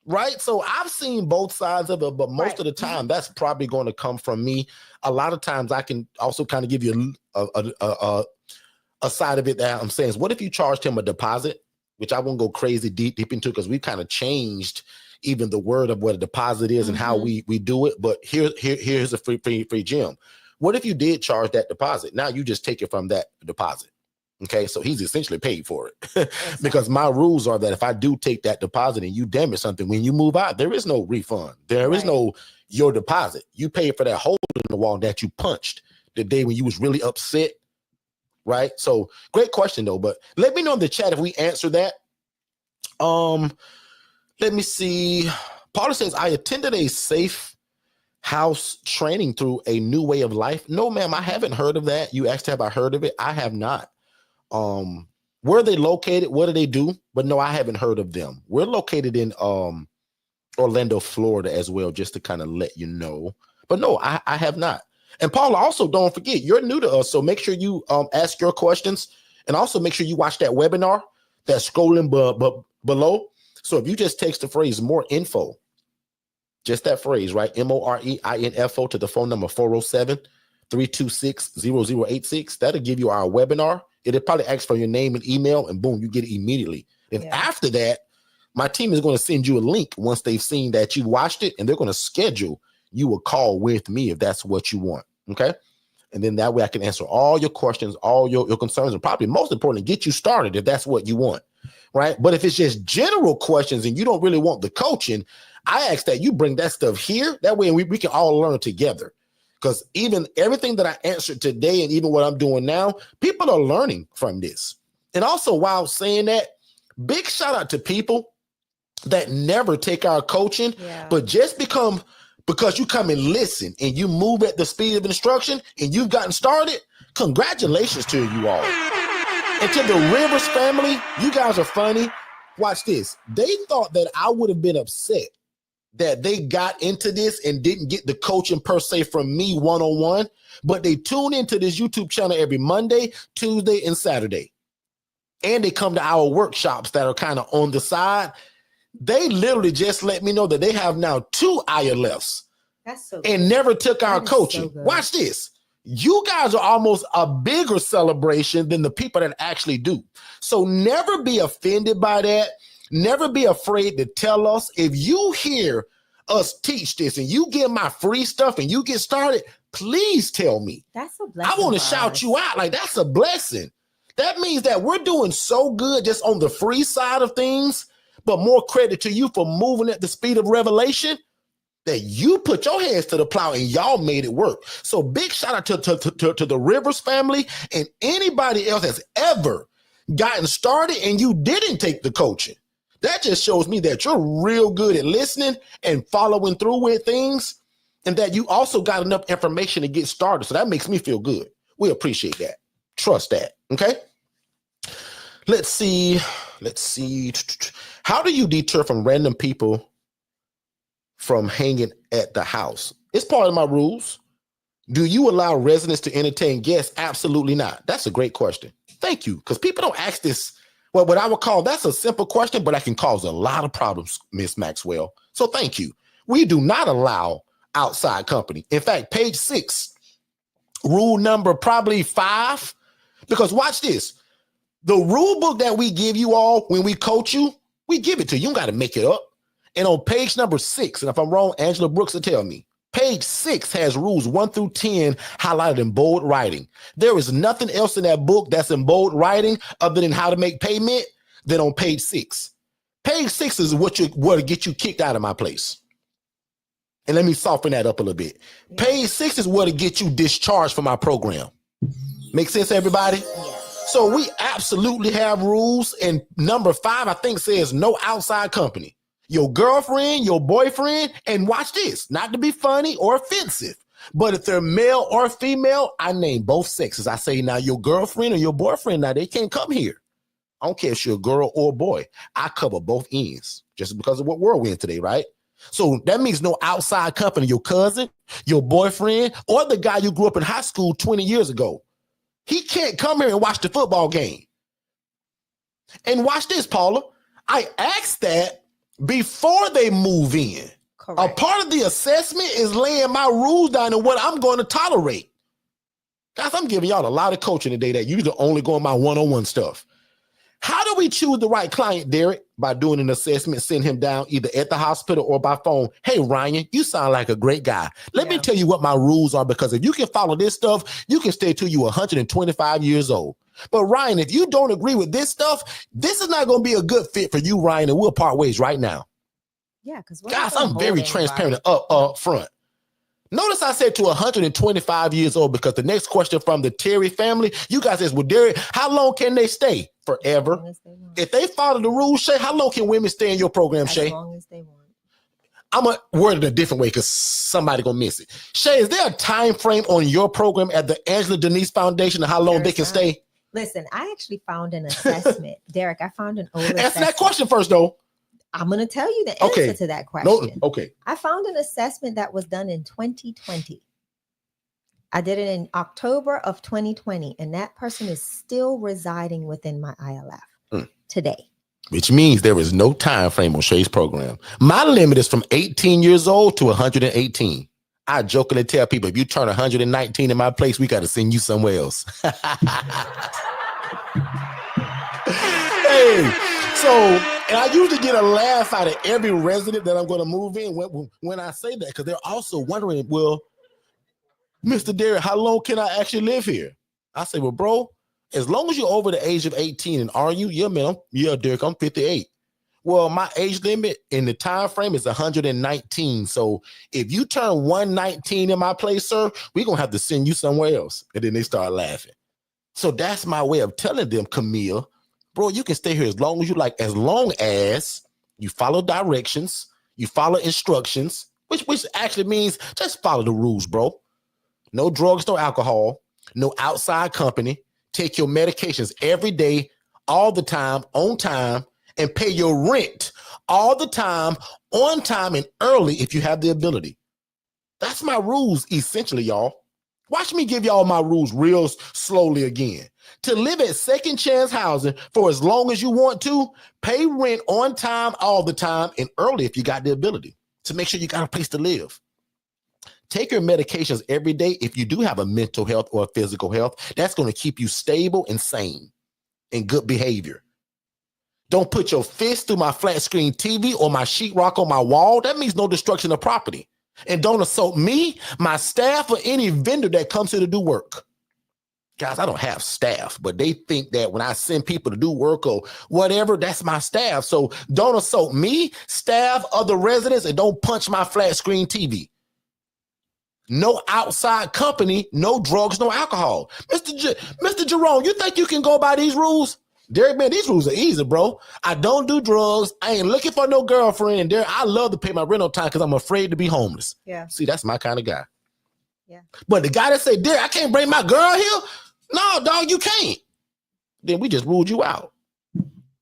A: Right. So I've seen both sides of it, but most of the time that's probably going to come from me. A lot of times I can also kind of give you a side of it that I'm saying is, what if you charged him a deposit, which I won't go crazy deep into, because we kind of changed even the word of what a deposit is and how we do it. But here's a free gem. What if you did charge that deposit? Now you just take it from that deposit. Okay, so he's essentially paid for it because my rules are that if I do take that deposit and you damage something, when you move out, there is no refund. There is no your deposit. You pay for that hole in the wall that you punched the day when you was really upset, right? So great question though, but let me know in the chat if we answer that. Let me see. Paula says, I attended a safe house training through a new way of life. No, ma'am, I haven't heard of that. You asked, have I heard of it? I have not. Where are they located? What do they do? But no, I haven't heard of them. We're located in Orlando, Florida as well, just to kind of let you know. But no, I have not. And Paula, also don't forget, you're new to us, so make sure you ask your questions, and also make sure you watch that webinar that's scrolling below. So if you just text the phrase more info, just that phrase, right? MOREINFO to the phone number 407-326-0086. That'll give you our webinar. It'll probably ask for your name and email, and boom, you get it immediately. And after that, my team is going to send you a link once they've seen that you watched it, and they're going to schedule you a call with me if that's what you want. Okay. And then that way I can answer all your questions, all your concerns, and probably most importantly, get you started if that's what you want. Right. But if it's just general questions and you don't really want the coaching, I ask that you bring that stuff here. That way we can all learn together. Because even everything that I answered today and even what I'm doing now, people are learning from this. And also, while saying that, big shout out to people that never take our coaching, but just because you come and listen and you move at the speed of instruction and you've gotten started, congratulations to you all. And to the Rivers family, you guys are funny. Watch this. They thought that I would have been upset that they got into this and didn't get the coaching per se from me one-on-one, but they tune into this YouTube channel every Monday, Tuesday, and Saturday. And they come to our workshops that are kind of on the side. They literally just let me know that they have now 2 ILFs.
B: That's so
A: and
B: good.
A: never took our
B: That is
A: coaching.
B: so good.
A: Watch this. you guys are almost a bigger celebration than the people that actually do. So never be offended by that. Never be afraid to tell us. If you hear us teach this and you get my free stuff and you get started, please tell me.
B: That's a blessing.
A: I want to shout you out. Like, that's a blessing. That means that we're doing so good just on the free side of things, but more credit to you for moving at the speed of revelation, that you put your hands to the plow and y'all made it work. So big shout out to the Rivers family and anybody else that's ever gotten started and you didn't take the coaching. That just shows me that you're real good at listening and following through with things, and that you also got enough information to get started. So that makes me feel good. We appreciate that. Trust that. Okay. Let's see. How do you deter from random people from hanging at the house? It's part of my rules. Do you allow residents to entertain guests? Absolutely not. That's a great question. Thank you. Because people don't ask this. Well, what I would call, that's a simple question, but that can cause a lot of problems, Miss Maxwell. So thank you. We do not allow outside company. In fact, page 6, rule number probably 5, because watch this. The rule book that we give you all when we coach you, we give it to you. You don't got to make it up. And on page number 6, and if I'm wrong, Angela Brooks will tell me, page 6 has rules 1 through 10 highlighted in bold writing. There is nothing else in that book that's in bold writing other than how to make payment than on page 6. Page 6 is what to get you kicked out of my place. And let me soften that up a little bit. Yeah. Page 6 is where to get you discharged from our program. Make sense, everybody? Yeah. So we absolutely have rules. And number 5, I think, says no outside company. Your girlfriend, your boyfriend, and watch this, not to be funny or offensive, but if they're male or female, I name both sexes. I say, now your girlfriend or your boyfriend, now they can't come here. I don't care if you're a girl or a boy. I cover both ends just because of what world we're in today, right? So that means no outside company. Your cousin, your boyfriend, or the guy you grew up in high school 20 years ago. He can't come here and watch the football game. And watch this, Paula. I asked that before they move in. Correct. A part of the assessment is laying my rules down and what I'm going to tolerate. Guys, I'm giving y'all a lot of coaching today that usually only go on my one-on-one stuff. How do we choose the right client, Derek? By doing an assessment, send him down either at the hospital or by phone. Hey, Ryan, you sound like a great guy. Let me tell you what my rules are, because if you can follow this stuff, you can stay till you 125 years old. But Ryan, if you don't agree with this stuff, this is not going to be a good fit for you, Ryan, and we'll part ways right now.
B: Yeah, because
A: guys, I'm very transparent up front. Notice I said to 125 years old, because the next question from the Terry family, you guys says, well, Derek, how long can they stay? Forever. If they follow the rules, Shay, how long can women stay in your program, Shay?
B: As long as they want.
A: I'm going to word it a different way because somebody going to miss it. Shay, is there a time frame on your program at the Angela Denise Foundation of how long they can stay?
B: Listen, I actually found an assessment. Derek, I found an old assessment.
A: Answer that question first, though.
B: I'm going to tell you the answer to that question.
A: No, okay.
B: I found an assessment that was done in 2020. I did it in October of 2020, and that person is still residing within my ILF today.
A: Which means there is no time frame on Shay's program. My limit is from 18 years old to 118. I jokingly tell people, if you turn 119 in my place, we got to send you somewhere else. Hey, so, and I usually get a laugh out of every resident that I'm going to move in when I say that, because they're also wondering, well, Mr. Derek, how long can I actually live here? I say, well, bro, as long as you're over the age of 18, and are you? Yeah, man. Yeah, Derek, I'm 58. Well, my age limit in the time frame is 119. So if you turn 119 in my place, sir, we're going to have to send you somewhere else. And then they start laughing. So that's my way of telling them, Camille, bro, you can stay here as long as you like, as long as you follow directions, you follow instructions, which actually means just follow the rules, bro. No drugs, no alcohol, no outside company. Take your medications every day, all the time, on time, and pay your rent all the time, on time, and early if you have the ability. That's my rules, essentially, y'all. Watch me give y'all my rules real slowly again. To live at Second Chance Housing for as long as you want to, pay rent on time, all the time, and early if you got the ability, to make sure you got a place to live. Take your medications every day. If you do have a mental health or a physical health, that's going to keep you stable and sane and good behavior. Don't put your fist through my flat screen TV or my sheetrock on my wall. That means no destruction of property. And don't assault me, my staff, or any vendor that comes here to do work. Guys, I don't have staff, but they think that when I send people to do work or whatever, that's my staff. So don't assault me, staff, other residents, and don't punch my flat screen TV. No outside company, no drugs, no alcohol. Mr. Jerome, you think you can go by these rules? Derek, man, these rules are easy, bro. I don't do drugs. I ain't looking for no girlfriend. Derek, I love to pay my rent on time because I'm afraid to be homeless.
B: Yeah.
A: See, that's my kind of guy.
B: Yeah.
A: But the guy that say, Derek, I can't bring my girl here. No, dog, you can't. Then we just ruled you out.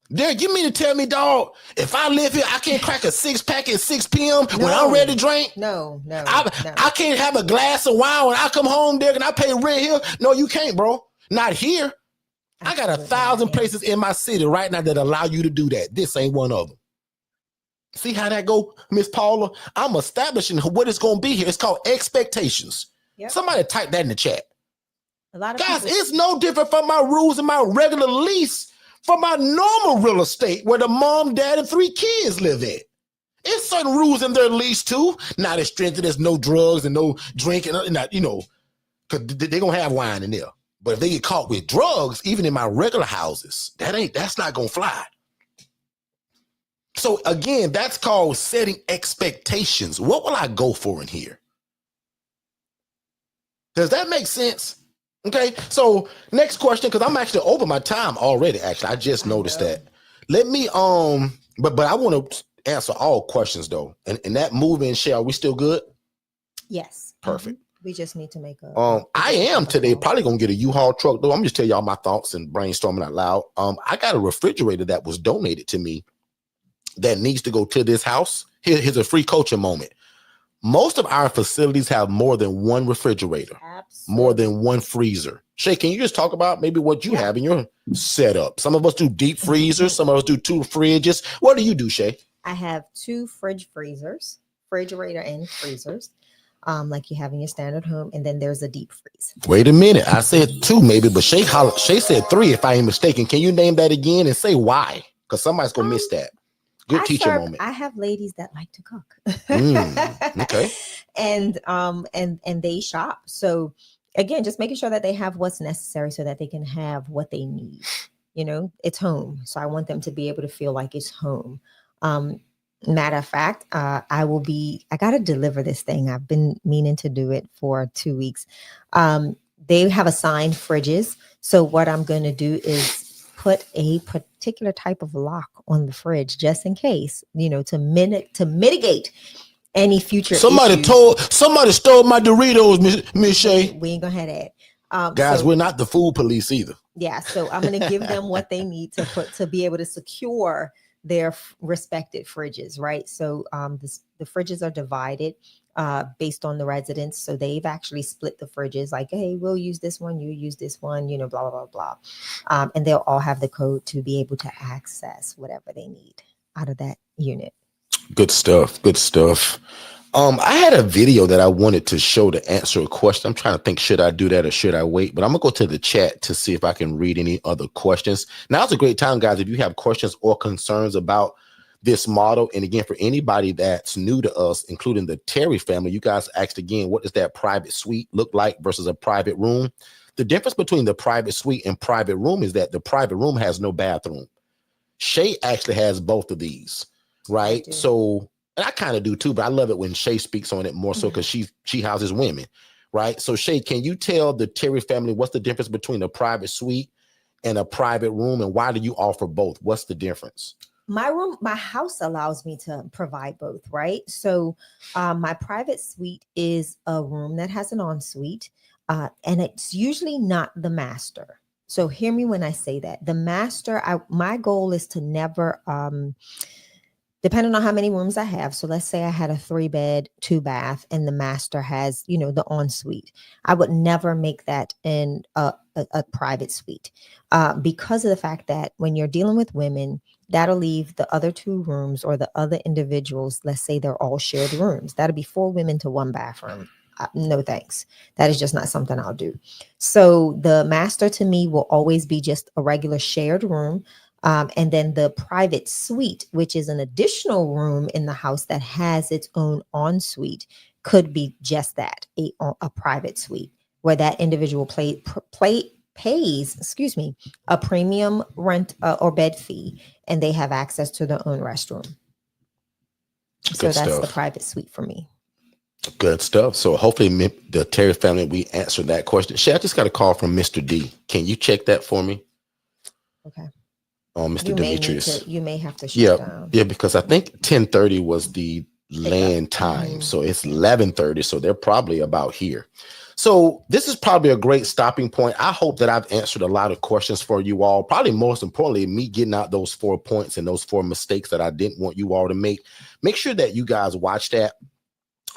A: Derek, you mean to tell me, dog, if I live here, I can't crack a 6-pack at 6 p.m. when I'm ready to drink?
B: No.
A: I can't have a glass of wine when I come home, Derek, and I pay rent here? No, you can't, bro. Not here. I got 1,000 places in my city right now that allow you to do that. This ain't one of them. See how that go, Miss Paula? I'm establishing what it's going to be here. It's called expectations. Yep. Somebody type that in the chat.
B: A lot of
A: guys, it's no different from my rules and my regular lease for my normal real estate where the mom, dad, and 3 kids live at. It's certain rules in their lease too. Not as stringent as no drugs and no drinking, not, because they're going to have wine in there. But if they get caught with drugs, even in my regular houses, that's not going to fly. So again, that's called setting expectations. What will I go for in here? Does that make sense? Okay. So next question, because I'm actually over my time already. Actually, I just noticed that. Let me, but I want to answer all questions though. And that moving, Shay, are we still good?
B: Yes.
A: Perfect.
B: We just need to make
A: I am today probably gonna get a U-Haul truck though. I'm just tell y'all my thoughts and brainstorming out loud. I got a refrigerator that was donated to me that needs to go to this house. Here's a free coaching moment. Most of our facilities have more than one refrigerator, more than one freezer. Shay, can you just talk about maybe what you have in your setup? Some of us do deep freezers, some of us do 2 fridges. What do you do, Shay?
B: I have 2 freezers, refrigerator and freezers. Like you have in your standard home, and then there's a deep freeze.
A: Wait a minute, I said 2 maybe, but Shay said 3 if I ain't mistaken. Can you name that again and say why? Because somebody's gonna miss that. Good teacher moment.
B: I have ladies that like to cook.
A: Okay.
B: And they shop. So again, just making sure that they have what's necessary so that they can have what they need. It's home. So I want them to be able to feel like it's home. Matter of fact, I got to deliver this thing. I've been meaning to do it for 2 weeks. They have assigned fridges. So what I'm going to do is put a particular type of lock on the fridge just in case, to mitigate any future
A: Somebody stole my Doritos, Miss Shay.
B: We ain't gonna have that.
A: Guys, we're not the food police either.
B: Yeah, so I'm gonna give them what they need to be able to secure their respected fridges, right? So the fridges are divided based on the residents. So they've actually split the fridges like, hey, we'll use this one, you use this one, blah, blah, blah, blah. And they'll all have the code to be able to access whatever they need out of that unit.
A: Good stuff. Good stuff. I had a video that I wanted to show to answer a question. I'm trying to think, should I do that or should I wait? But I'm going to go to the chat to see if I can read any other questions. Now's a great time, guys. If you have questions or concerns about this model, and again, for anybody that's new to us, including the Terry family, you guys asked again, what does that private suite look like versus a private room? The difference between the private suite and private room is that the private room has no bathroom. Shay actually has both of these, right? So, and I kind of do too, but I love it when Shay speaks on it more so because she houses women, right? So Shay, can you tell the Terry family what's the difference between a private suite and a private room, and why do you offer both? What's the difference?
B: My house allows me to provide both, right? So my private suite is a room that has an ensuite, and it's usually not the master. So hear me when I say that. The master, my goal is to never, depending on how many rooms I have. So let's say I had a 3-bed, 2-bath, and the master has, the ensuite. I would never make that in a private suite because of the fact that when you're dealing with women, that'll leave the other 2 rooms or the other individuals. Let's say they're all shared rooms. That'll be 4 women to 1 bathroom. no thanks. That is just not something I'll do. So the master to me will always be just a regular shared room. And then the private suite, which is an additional room in the house that has its own ensuite, could be just that, a private suite where that individual pays, a premium rent or bed fee, and they have access to their own restroom. So that's the private suite for me.
A: Good stuff. So hopefully the Terry family, we answered that question. Shay, I just got a call from Mr. D. Can you check that for me?
B: Okay.
A: Mr. Demetrius.
B: You may have to shut down.
A: Yeah, because I think 10:30 was the land time. So it's 11:30. So they're probably about here. So this is probably a great stopping point. I hope that I've answered a lot of questions for you all. Probably most importantly, me getting out those 4 points and those 4 mistakes that I didn't want you all to make. Make sure that you guys watch that.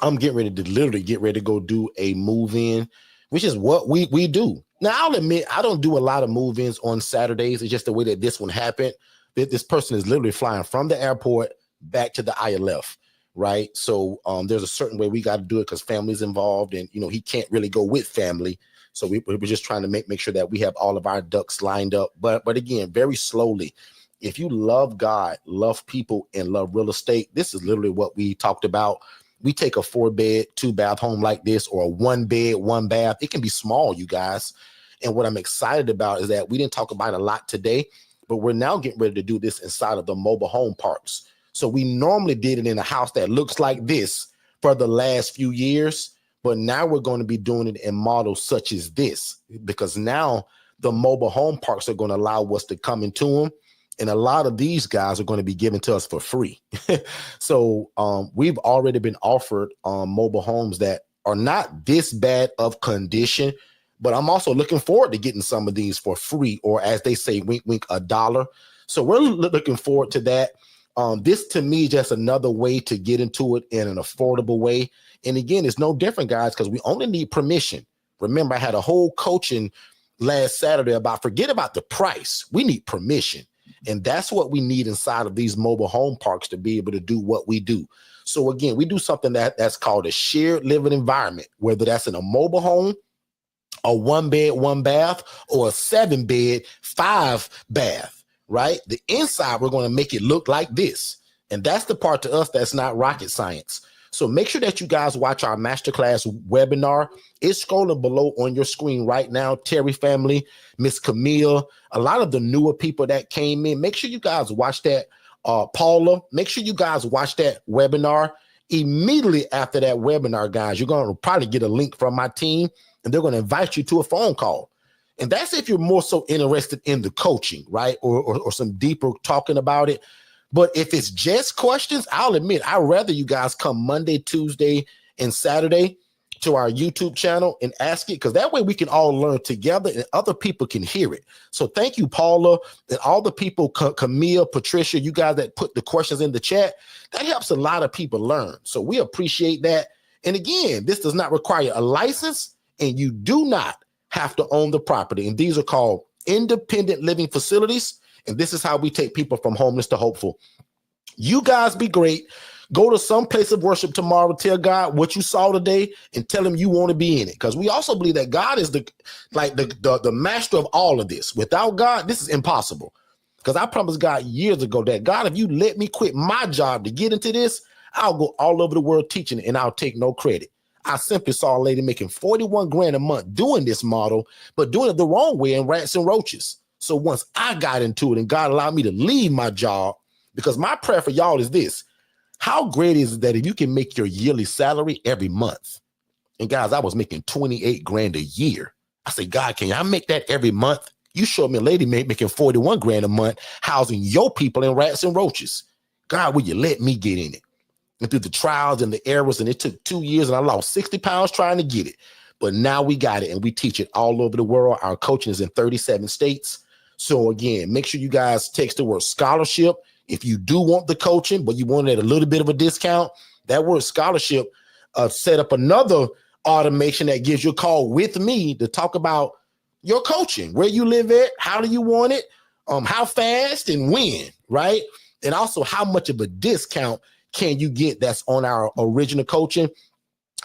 A: I'm getting ready to go do a move-in, which is what we do. Now, I'll admit, I don't do a lot of move-ins on Saturdays. It's just the way that this one happened. This person is literally flying from the airport back to the ILF, right? So there's a certain way we got to do it because family's involved, and he can't really go with family. So we're just trying to make sure that we have all of our ducks lined up. But again, very slowly. If you love God, love people, and love real estate, this is literally what we talked about. We take a 4-bed, 2-bath home like this, or a 1-bed, 1-bath. It can be small, you guys. And what I'm excited about is that we didn't talk about it a lot today, but we're now getting ready to do this inside of the mobile home parks. So we normally did it in a house that looks like this for the last few years, but now we're going to be doing it in models such as this, because now the mobile home parks are going to allow us to come into them. And a lot of these guys are going to be given to us for free. So we've already been offered mobile homes that are not this bad of condition, but I'm also looking forward to getting some of these for free, or as they say, wink, wink, $1. So we're looking forward to that. This to me is just another way to get into it in an affordable way. And again, it's no different, guys, because we only need permission. Remember, I had a whole coaching last Saturday about forget about the price. We need permission. And that's what we need inside of these mobile home parks to be able to do what we do. So again, we do something that's called a shared living environment, whether that's in a mobile home, a 1-bed, 1-bath, or a 7-bed, 5-bath, right? The inside, we're going to make it look like this. And that's the part to us that's not rocket science. So make sure that you guys watch our masterclass webinar. It's scrolling below on your screen right now. Terry family, Miss Camille, a lot of the newer people that came in. Make sure you guys watch that. Paula, make sure you guys watch that webinar. Immediately after that webinar, guys, you're going to probably get a link from my team, and they're going to invite you to a phone call. And that's if you're more so interested in the coaching, right? Or some deeper talking about it. But if it's just questions, I'll admit, I'd rather you guys come Monday, Tuesday, and Saturday to our YouTube channel and ask it, because that way we can all learn together and other people can hear it. So thank you, Paula, and all the people, Camille, Patricia, you guys that put the questions in the chat. That helps a lot of people learn. So we appreciate that. And again, this does not require a license, and you do not have to own the property. And these are called independent living facilities. And this is how we take people from homeless to hopeful. You guys be great. Go to some place of worship tomorrow. Tell God what you saw today and tell him you want to be in it. Because we also believe that God is the master of all of this. Without God, this is impossible. Because I promised God years ago that, God, if you let me quit my job to get into this, I'll go all over the world teaching and I'll take no credit. I simply saw a lady making 41 grand a month doing this model, but doing it the wrong way in rats and roaches. So once I got into it and God allowed me to leave my job, because my prayer for y'all is this: how great is it that if you can make your yearly salary every month? And guys, I was making 28 grand a year. I said, God, can I make that every month? You showed me a lady making 41 grand a month, housing your people in rats and roaches. God, will you let me get in it? And through the trials and the errors, and it took 2 years and I lost 60 pounds trying to get it. But now we got it and we teach it all over the world. Our coaching is in 37 states. So again, make sure you guys text the word scholarship. If you do want the coaching, but you want it at a little bit of a discount, that word scholarship, set up another automation that gives you a call with me to talk about your coaching, where you live at, how do you want it, how fast and when, right? And also how much of a discount can you get that's on our original coaching.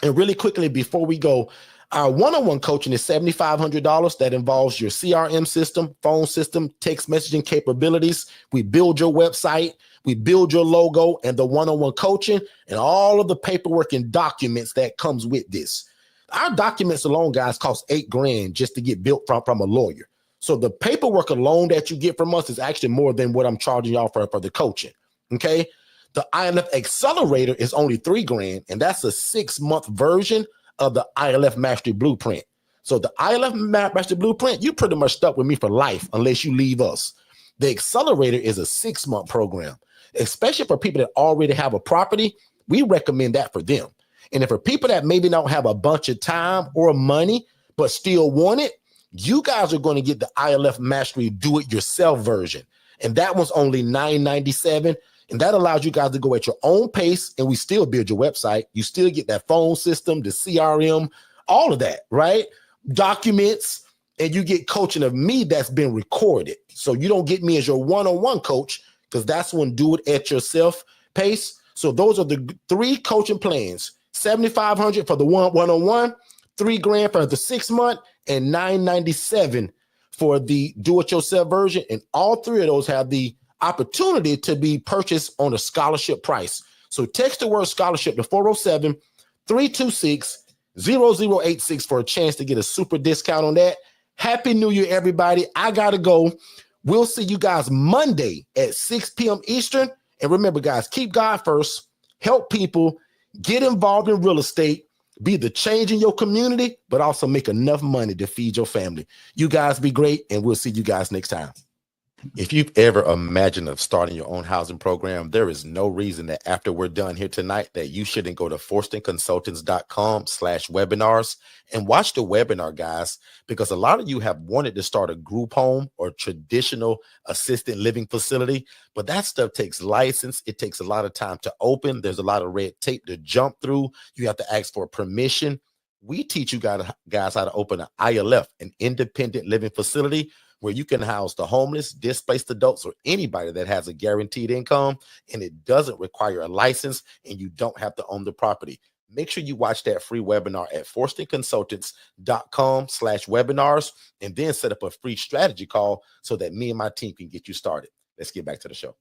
A: And really quickly, before we go, our one-on-one coaching is $7,500. That involves your CRM system, phone system, text messaging capabilities. We build your website, we build your logo, and the one-on-one coaching and all of the paperwork and documents that comes with this. Our documents alone, guys, cost $8,000 just to get built from a lawyer. So the paperwork alone that you get from us is actually more than what I'm charging y'all for the coaching. Okay. The ILF Accelerator is only $3,000, and that's a 6-month version of the ILF Mastery Blueprint. So the ILF Mastery Blueprint, you pretty much stuck with me for life unless you leave us. The Accelerator is a 6-month program, especially for people that already have a property. We recommend that for them. And if for people that maybe don't have a bunch of time or money, but still want it, you guys are going to get the ILF Mastery Do-It-Yourself version. And that one's only $997. And that allows you guys to go at your own pace, and we still build your website. You still get that phone system, the CRM, all of that, right? Documents, and you get coaching of me that's been recorded. So you don't get me as your one-on-one coach, because that's when do it at yourself pace. So those are the 3 coaching plans: $7,500 for the one-on-one, $3,000 for the 6-month, and $997 for the do-it-yourself version. And all 3 of those have the opportunity to be purchased on a scholarship price. So text the word scholarship to 407-326-0086 for a chance to get a super discount on that. Happy New Year, everybody. I gotta go. We'll see you guys Monday at 6 p.m. Eastern. And remember, guys, keep God first, help people, get involved in real estate, be the change in your community, but also make enough money to feed your family. You guys be great, and we'll see you guys next time. If you've ever imagined of starting your own housing program, there is no reason that after we're done here tonight that you shouldn't go to forstonconsultants.com/webinars and watch the webinar, guys, because a lot of you have wanted to start a group home or traditional assisted living facility, but that stuff takes license. It takes a lot of time to open. There's a lot of red tape to jump through. You have to ask for permission. We teach you guys how to open an ILF, an independent living facility, where you can house the homeless, displaced adults, or anybody that has a guaranteed income, and it doesn't require a license, and you don't have to own the property. Make sure you watch that free webinar at forstonconsultants.com/webinars, and then set up a free strategy call so that me and my team can get you started. Let's get back to the show.